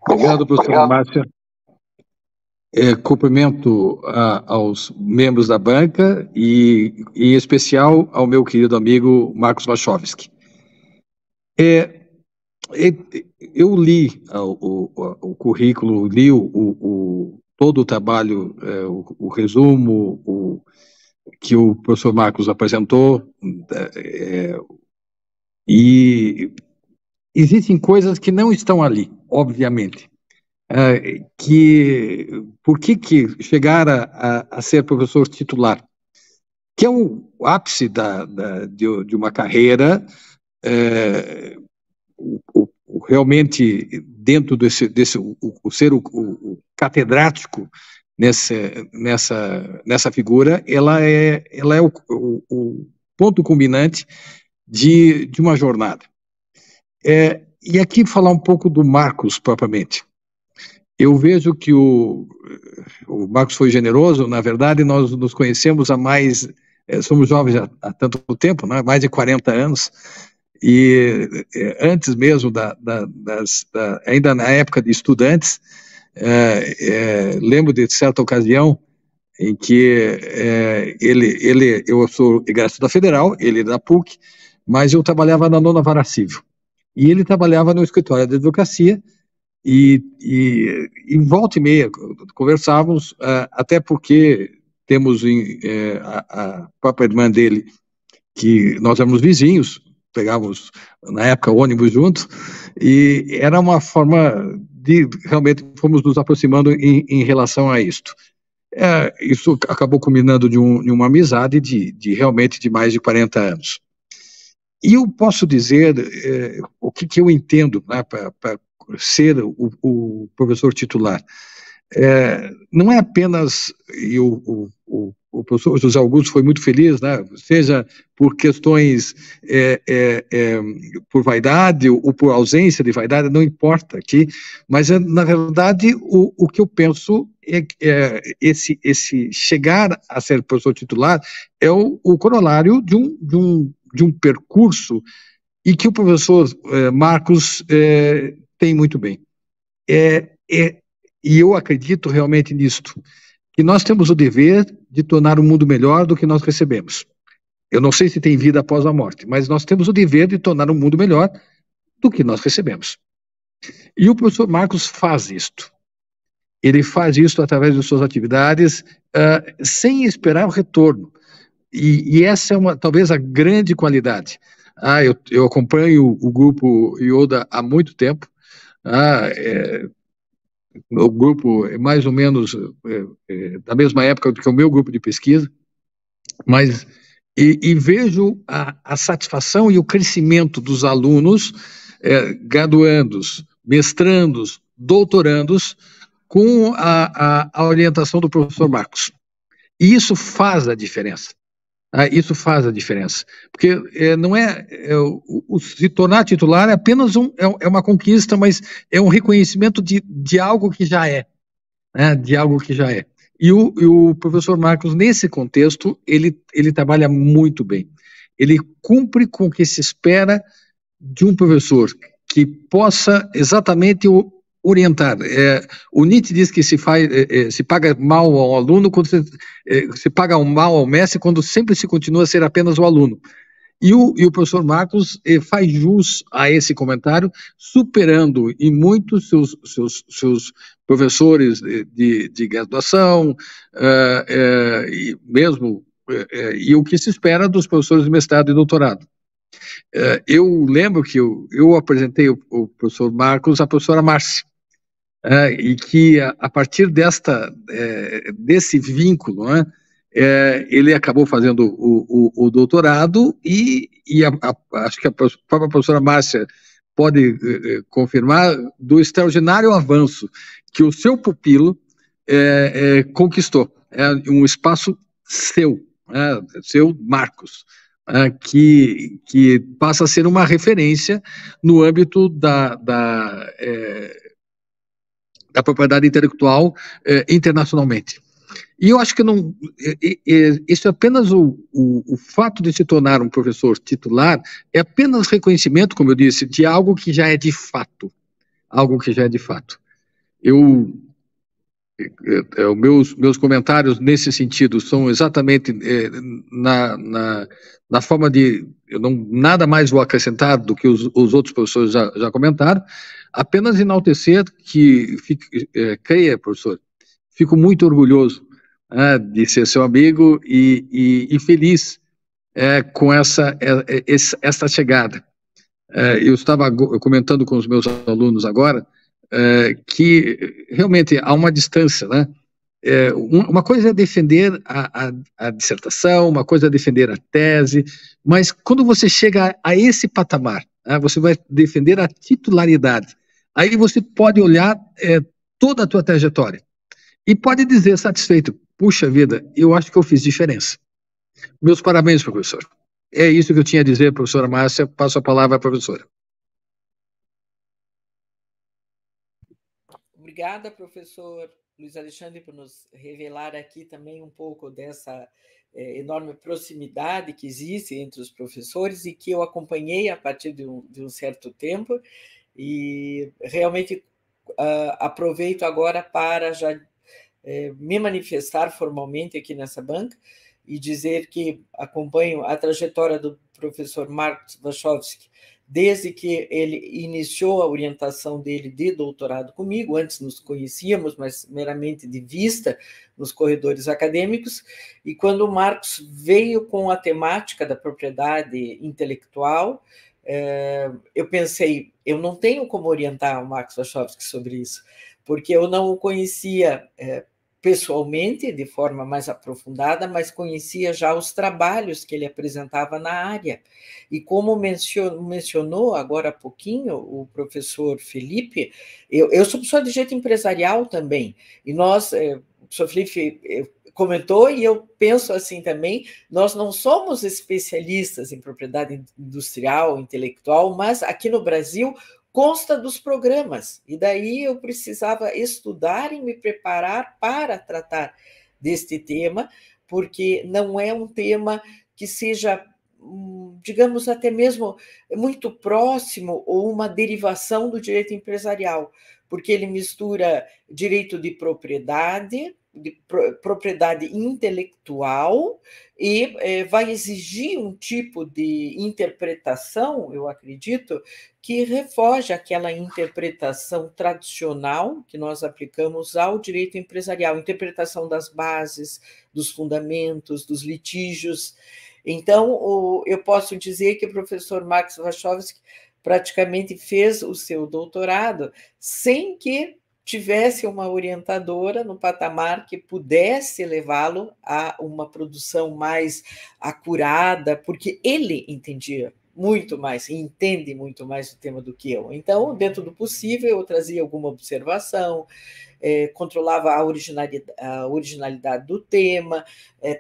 Obrigado, professor Márcia. Cumprimento aos membros da banca e, em especial, ao meu querido amigo Marcos Wachowski. Eu li o currículo, li todo o trabalho, o resumo que o professor Marcos apresentou, e existem coisas que não estão ali, obviamente. Por que chegar a ser professor titular, que é o ápice de uma carreira, realmente dentro ser o catedrático nessa figura, ela é ponto culminante de uma jornada. E aqui falar um pouco do Marcos propriamente. Eu vejo que o Marcos foi generoso. Na verdade, nós nos conhecemos há mais, somos jovens há tanto tempo, né? Mais de 40 anos, e antes mesmo ainda na época de estudantes, lembro de certa ocasião em que eu sou egresso da Federal, ele da PUC, mas eu trabalhava na 9ª Vara Civil, e ele trabalhava no escritório de advocacia, e volta e meia conversávamos, até porque temos a própria irmã dele, que nós éramos vizinhos, pegávamos na época o ônibus juntos, e era uma forma de realmente fomos nos aproximando em relação a isto. Isso acabou culminando de uma amizade de realmente de mais de 40 anos. E eu posso dizer o que eu entendo, né, para ser o professor titular. Não é apenas, e o professor José Augusto foi muito feliz, né, seja por questões, por vaidade ou por ausência de vaidade, não importa aqui, mas na verdade o que eu penso esse chegar a ser professor titular é o corolário de um percurso e que o professor Marcos tem muito bem. E eu acredito realmente nisto, que nós temos o dever de tornar o mundo melhor do que nós recebemos. Eu não sei se tem vida após a morte, mas nós temos o dever de tornar o mundo melhor do que nós recebemos. E o professor Marcos faz isto. Ele faz isto através de suas atividades, sem esperar o retorno. E essa é talvez a grande qualidade. Eu acompanho o grupo Yoda há muito tempo. O grupo é mais ou menos da mesma época do que o meu grupo de pesquisa, mas e vejo a satisfação e o crescimento dos alunos, graduandos, mestrandos, doutorandos, com a orientação do professor Marcos. E isso faz a diferença. Isso faz a diferença, porque não se tornar titular é apenas uma conquista, mas é um reconhecimento de algo que já é, né, de algo que já é. E o professor Marcos, nesse contexto, ele trabalha muito bem. Ele cumpre com o que se espera de um professor que possa exatamente orientar. O Nietzsche diz que se paga mal ao aluno quando se paga mal ao mestre quando sempre se continua a ser apenas o aluno. E o professor Marcos faz jus a esse comentário, superando em muitos seus professores de graduação, e mesmo e o que se espera dos professores de mestrado e doutorado. Eu lembro que eu apresentei o professor Marcos à professora Márcia, e que a partir desse vínculo, né, ele acabou fazendo o doutorado e acho que a própria professora Márcia pode confirmar do extraordinário avanço que o seu pupilo conquistou. Um espaço seu Marcos, que passa a ser uma referência no âmbito da propriedade intelectual internacionalmente. E eu acho que isso é apenas o fato de se tornar um professor titular, é apenas reconhecimento, como eu disse, de algo que já é de fato. Algo que já é de fato. Meus comentários nesse sentido são exatamente na forma de... nada mais vou acrescentar do que os outros professores já comentaram, apenas enaltecer que, creia, professor, fico muito orgulhoso de ser seu amigo e feliz com essa chegada. Eu estava comentando com os meus alunos agora que realmente há uma distância, né? Uma coisa é defender a dissertação, uma coisa é defender a tese, mas quando você chega a esse patamar, você vai defender a titularidade. Aí você pode olhar toda a tua trajetória e pode dizer satisfeito, puxa vida, eu acho que eu fiz diferença. Meus parabéns, professor. É isso que eu tinha a dizer, professora Márcia. Passo a palavra à professora. Obrigada, professor Luiz Alexandre, por nos revelar aqui também um pouco dessa enorme proximidade que existe entre os professores e que eu acompanhei a partir de um certo tempo, e realmente aproveito agora para já me manifestar formalmente aqui nessa banca e dizer que acompanho a trajetória do professor Marcos Wachowski desde que ele iniciou a orientação dele de doutorado comigo. Antes nos conhecíamos, mas meramente de vista, nos corredores acadêmicos, e quando o Marcos veio com a temática da propriedade intelectual, eu pensei, eu não tenho como orientar o Marcos Wachowski sobre isso, porque eu não o conhecia pessoalmente, de forma mais aprofundada, mas conhecia já os trabalhos que ele apresentava na área. E como mencionou agora há pouquinho o professor Felipe, eu sou pessoa de jeito empresarial também, e nós, o professor Felipe comentou, e eu penso assim também, nós não somos especialistas em propriedade industrial, intelectual, mas aqui no Brasil consta dos programas, e daí eu precisava estudar e me preparar para tratar deste tema, porque não é um tema que seja, digamos, até mesmo muito próximo ou uma derivação do direito empresarial, porque ele mistura direito de propriedade intelectual, e vai exigir um tipo de interpretação, eu acredito, que refoge aquela interpretação tradicional que nós aplicamos ao direito empresarial, interpretação das bases, dos fundamentos, dos litígios. Então, eu posso dizer que o professor Marcos Wachowski praticamente fez o seu doutorado sem que tivesse uma orientadora no patamar que pudesse levá-lo a uma produção mais acurada, porque ele entendia muito mais, e entende muito mais o tema do que eu. Então, dentro do possível, eu trazia alguma observação, controlava a originalidade do tema,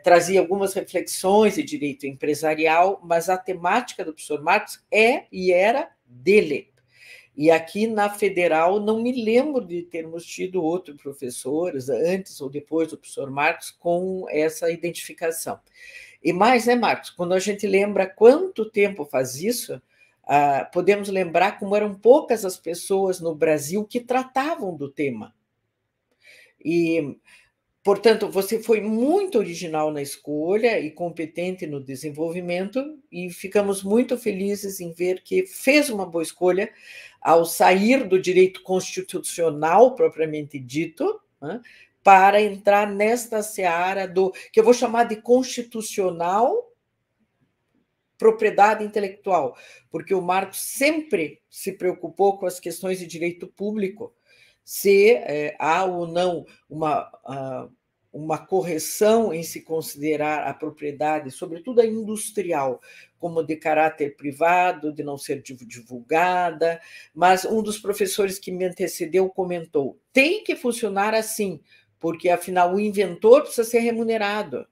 trazia algumas reflexões de direito empresarial, mas a temática do professor Marcos e era dele. E aqui na Federal não me lembro de termos tido outros professores, antes ou depois do professor Marcos, com essa identificação. E mais, né, Marcos, quando a gente lembra quanto tempo faz isso, podemos lembrar como eram poucas as pessoas no Brasil que tratavam do tema. E, portanto, você foi muito original na escolha e competente no desenvolvimento, e ficamos muito felizes em ver que fez uma boa escolha ao sair do direito constitucional propriamente dito, né, para entrar nesta seara que eu vou chamar de constitucional propriedade intelectual, porque o Marcos sempre se preocupou com as questões de direito público, se há ou não uma correção em se considerar a propriedade, sobretudo a industrial, como de caráter privado, de não ser divulgada, mas um dos professores que me antecedeu comentou, tem que funcionar assim, porque, afinal, o inventor precisa ser remunerado.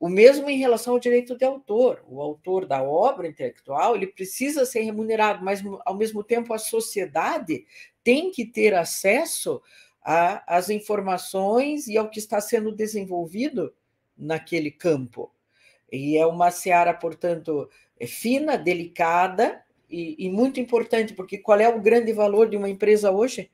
O mesmo em relação ao direito de autor. O autor da obra intelectual ele precisa ser remunerado, mas, ao mesmo tempo, a sociedade tem que ter acesso às informações e ao que está sendo desenvolvido naquele campo. E é uma seara, portanto, fina, delicada e muito importante, porque qual é o grande valor de uma empresa hoje?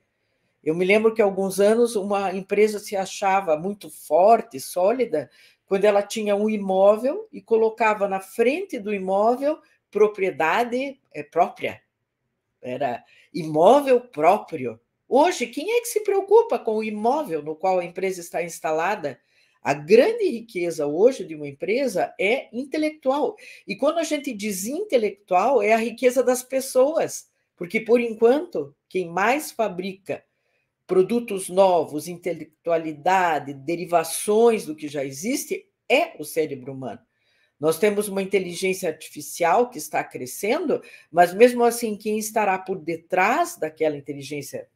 Eu me lembro que, há alguns anos, uma empresa se achava muito forte, sólida, quando ela tinha um imóvel e colocava na frente do imóvel propriedade própria. Era imóvel próprio. Hoje, quem é que se preocupa com o imóvel no qual a empresa está instalada? A grande riqueza hoje de uma empresa é intelectual. E quando a gente diz intelectual, é a riqueza das pessoas, porque, por enquanto, quem mais fabrica produtos novos, intelectualidade, derivações do que já existe, é o cérebro humano. Nós temos uma inteligência artificial que está crescendo, mas, mesmo assim, quem estará por detrás daquela inteligência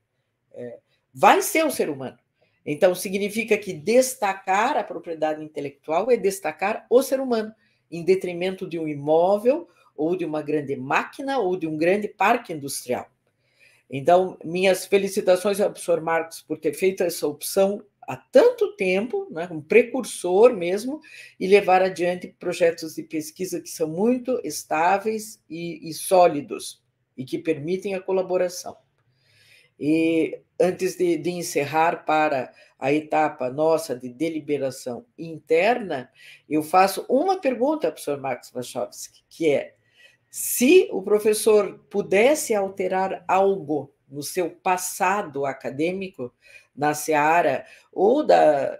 vai ser o ser humano. Então, significa que destacar a propriedade intelectual é destacar o ser humano. em detrimento de um imóvel, ou de uma grande máquina, ou de um grande parque industrial. Então, minhas felicitações ao professor Marcos por ter feito essa opção há tanto tempo, né, um precursor mesmo, e levar adiante projetos de pesquisa que são muito estáveis e sólidos, e que permitem a colaboração. E antes de encerrar para a etapa nossa de deliberação interna, eu faço uma pergunta ao professor Marcos Wachowski, que é: se o professor pudesse alterar algo no seu passado acadêmico, na seara ou da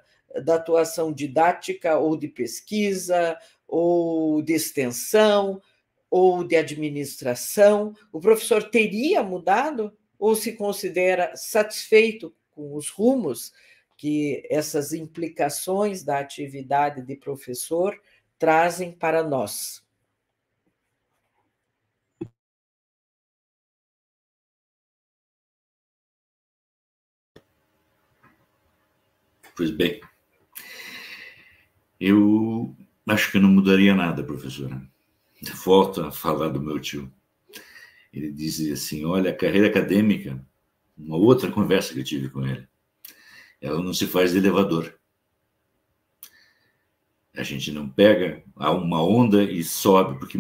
atuação didática, ou de pesquisa, ou de extensão, ou de administração, o professor teria mudado ou se considera satisfeito com os rumos que essas implicações da atividade de professor trazem para nós? Pois bem, eu acho que não mudaria nada, professora. Volto a falar do meu tio. Ele dizia assim: olha, a carreira acadêmica, uma outra conversa que eu tive com ele, ela não se faz de elevador. A gente não pega uma onda e sobe, porque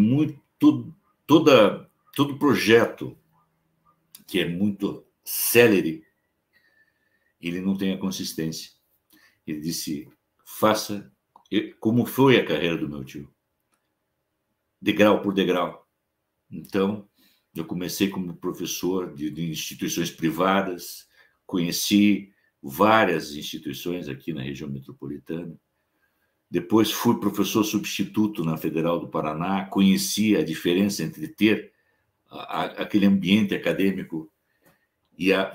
todo projeto que é muito célere, ele não tem a consistência. Ele disse: faça como foi a carreira do meu tio, degrau por degrau. Então, eu comecei como professor de instituições privadas, conheci várias instituições aqui na região metropolitana. Depois fui professor substituto na Federal do Paraná, conheci a diferença entre ter aquele ambiente acadêmico e a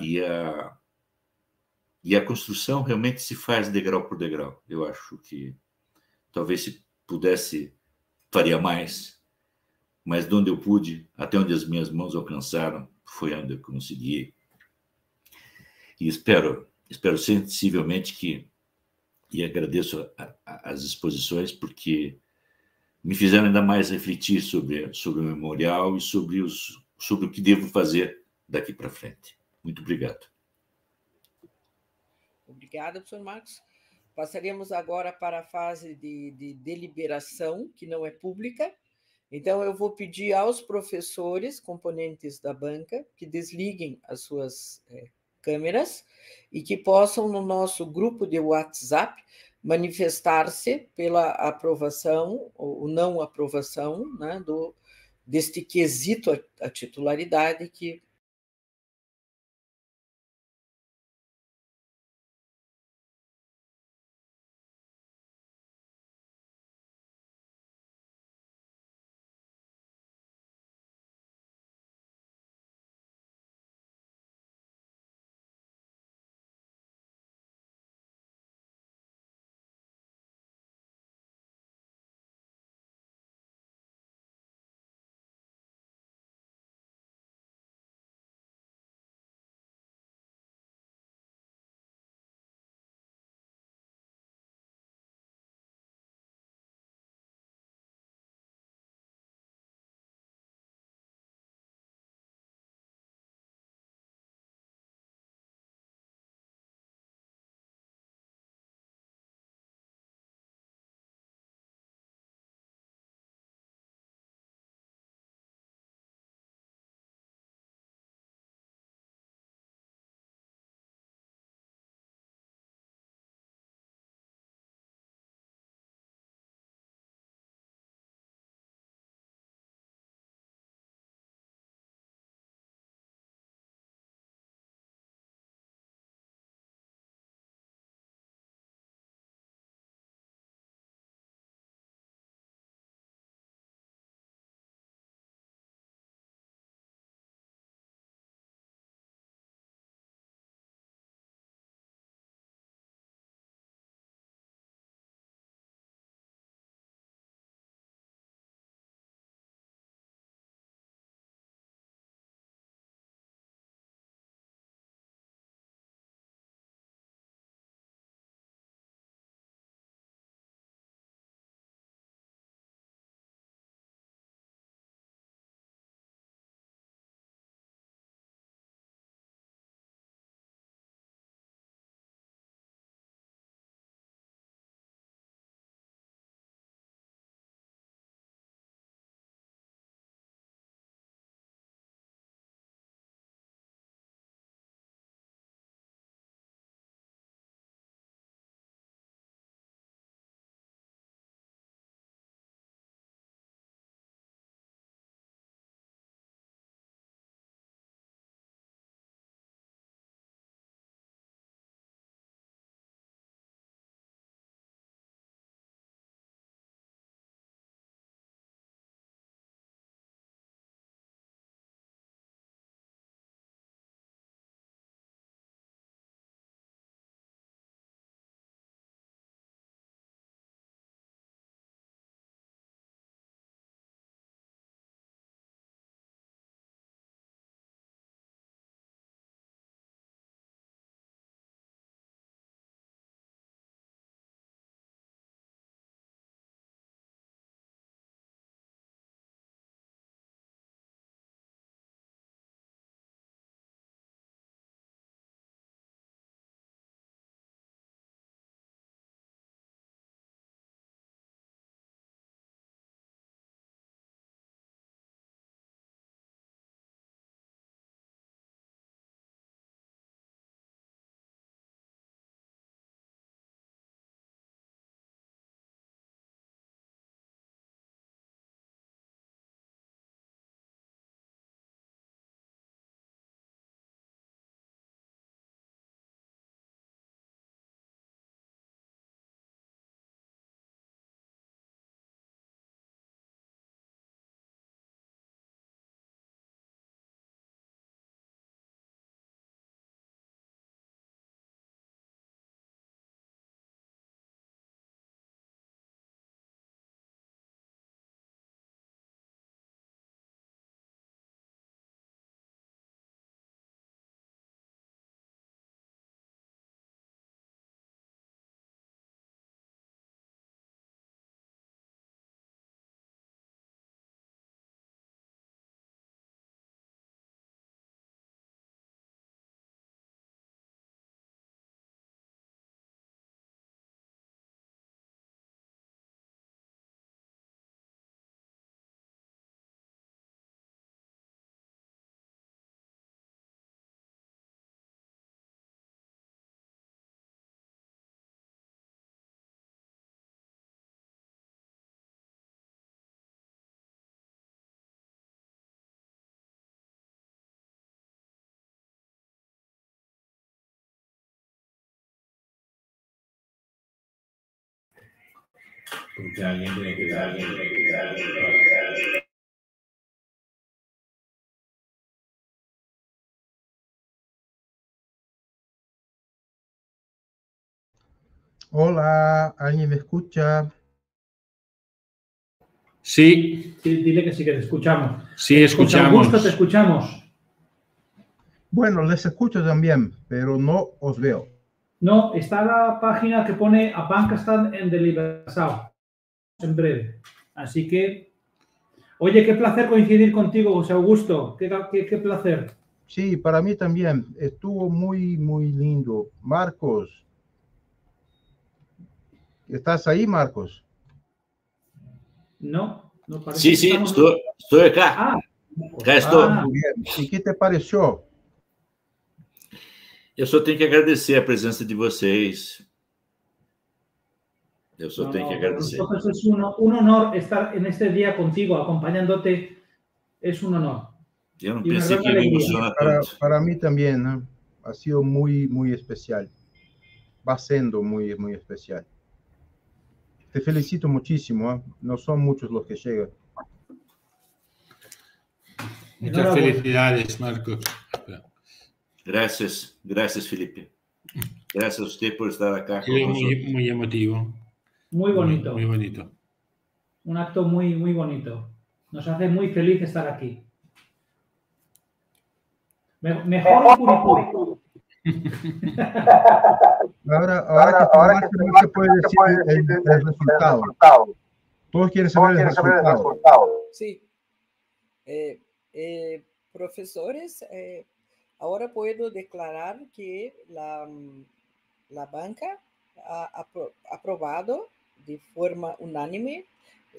construção realmente se faz degrau por degrau. Eu acho que talvez se pudesse, faria mais, mas de onde eu pude, até onde as minhas mãos alcançaram, foi onde eu consegui. E espero sensivelmente que, e agradeço as exposições, porque me fizeram ainda mais refletir sobre o memorial e sobre o que devo fazer daqui para frente. Muito obrigado. Obrigada, professor Marcos. Passaríamos agora para a fase de deliberação, que não é pública. Então, eu vou pedir aos professores, componentes da banca, que desliguem as suas câmeras e que possam, no nosso grupo de WhatsApp, manifestar-se pela aprovação ou não aprovação, né, deste quesito à titularidade que Porque alguien tiene que dar. Hola, ¿alguien me escucha? Sí. Sí, dile que sí, que te escuchamos. Sí, escuchamos. Augusto, te escuchamos. Bueno, les escucho también, pero no os veo. No, está la página que pone a banca está en deliberación, en breve. Así que, oye, qué placer coincidir contigo, José Augusto. Qué placer. Sí, para mí también. Estuvo muy, muy lindo. Marcos, ¿estás ahí, Marcos? No, no parece Sí, que sí, estamos... estoy acá. Ah, Cá estou. Muy bien. ¿Y qué te pareció? Eu só tenho que agradecer a presença de vocês. Eu só tenho que agradecer. Entonces es un honor estar en este día contigo, acompañándote. Es un honor. Eu não Y una pensei gran que ia me alegría. emocionar tanto. Para mí también, ¿no? Ha sido muy, muy especial. Va siendo muy, muy especial. Te felicito muchísimo, ¿eh? No son muchos los que llegan. Muchas felicidades, Marcos. Graças, Felipe. Graças a usted por estar acá con Muy, nosotros. muy emotivo. Muy bonito. Muy bonito. Un acto muy, muy bonito. Nos hace muy feliz estar aquí. Mejor Curicó. Ahora que no se puede decir el resultado. Todos quieren saber el resultado. Sí. Profesores, ahora puedo declarar que la banca ha aprobado de forma unánime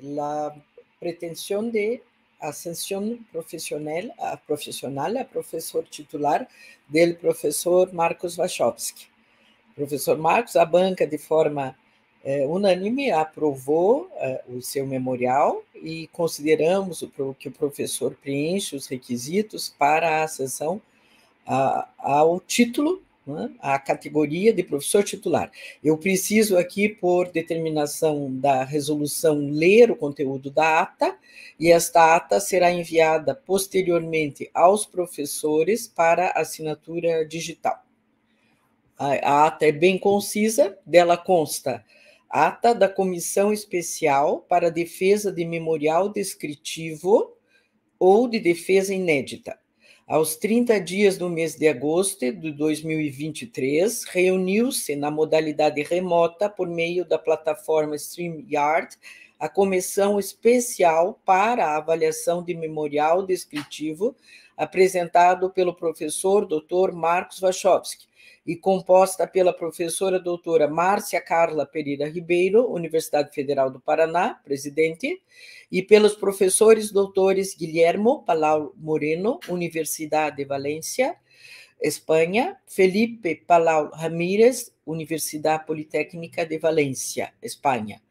la pretensión de ascensión profesional a profesor titular del profesor Marcos Wachowski. Professor Marcos, a banca de forma unânime aprovou o seu memorial e consideramos que o professor preenche os requisitos para a ascensão ao título, né, à categoria de professor titular. Eu preciso aqui, por determinação da resolução, ler o conteúdo da ata, e esta ata será enviada posteriormente aos professores para assinatura digital. A ata é bem concisa, dela consta ata da Comissão Especial para Defesa de Memorial Descritivo ou de Defesa Inédita. Aos 30 dias do mês de agosto de 2023, reuniu-se na modalidade remota por meio da plataforma StreamYard a Comissão Especial para a Avaliação de Memorial Descritivo, apresentado pelo professor Dr. Marcos Wachowski, e composta pela professora doutora Márcia Carla Pereira Ribeiro, Universidade Federal do Paraná, presidente, e pelos professores doutores Guilhermo Palau Moreno, Universidade de Valência, Espanha, Felipe Palau Ramírez, Universidade Politécnica de Valência, Espanha,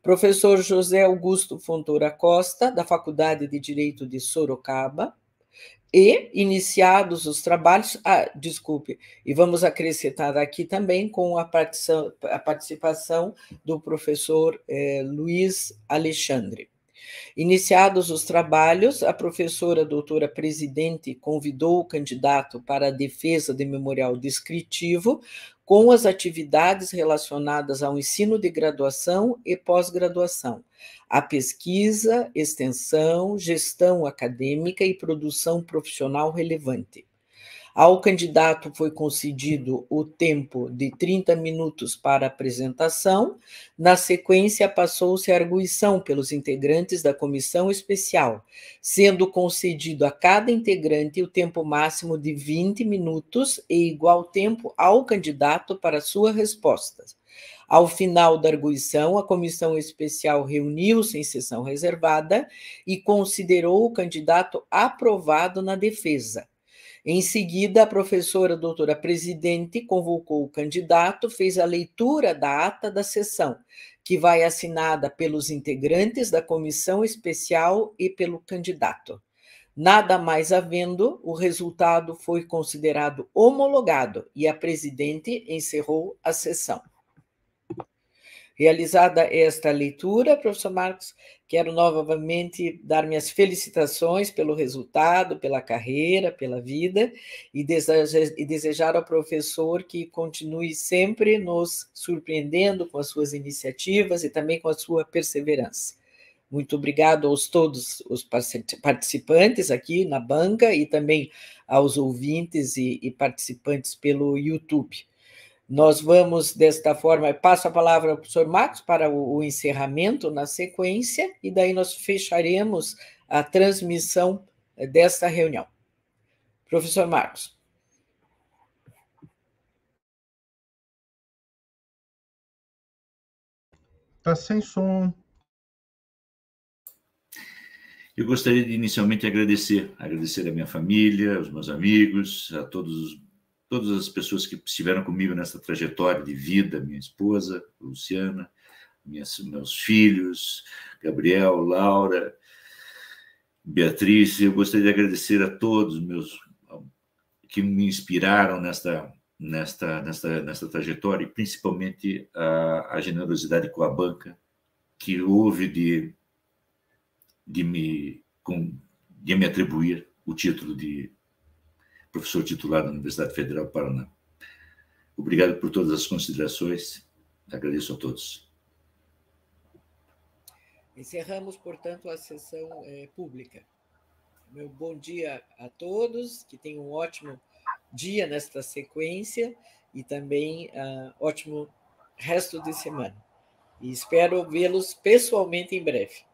professor José Augusto Fontoura Costa, da Faculdade de Direito de Sorocaba, e iniciados os trabalhos, e vamos acrescentar aqui também com a participação do professor Luiz Alexandre. Iniciados os trabalhos, a professora doutora presidente convidou o candidato para a defesa de memorial descritivo com as atividades relacionadas ao ensino de graduação e pós-graduação, a pesquisa, extensão, gestão acadêmica e produção profissional relevante. Ao candidato foi concedido o tempo de 30 minutos para apresentação. Na sequência, passou-se a arguição pelos integrantes da comissão especial, sendo concedido a cada integrante o tempo máximo de 20 minutos e igual tempo ao candidato para sua resposta. Ao final da arguição, a comissão especial reuniu-se em sessão reservada e considerou o candidato aprovado na defesa. Em seguida, a professora doutora presidente convocou o candidato, fez a leitura da ata da sessão, que vai assinada pelos integrantes da comissão especial e pelo candidato. Nada mais havendo, o resultado foi considerado homologado e a presidente encerrou a sessão. Realizada esta leitura, professor Marcos, quero novamente dar minhas felicitações pelo resultado, pela carreira, pela vida, e desejar ao professor que continue sempre nos surpreendendo com as suas iniciativas e também com a sua perseverança. Muito obrigado aos todos os participantes aqui na banca e também aos ouvintes e participantes pelo YouTube. Nós vamos, desta forma, passo a palavra ao professor Marcos para o encerramento na sequência, e daí nós fecharemos a transmissão desta reunião. Professor Marcos. Está sem som. Eu gostaria de, inicialmente, agradecer a minha família, aos meus amigos, a todas as pessoas que estiveram comigo nessa trajetória de vida, minha esposa, Luciana, meus filhos, Gabriel, Laura, Beatriz. Eu gostaria de agradecer a todos que me inspiraram nesta trajetória, e principalmente a generosidade com a banca que houve de me atribuir o título de professor titular da Universidade Federal do Paraná. Obrigado por todas as considerações. Agradeço a todos. Encerramos, portanto, a sessão pública. Meu bom dia a todos, que tenham um ótimo dia nesta sequência e também ótimo resto de semana. E espero vê-los pessoalmente em breve.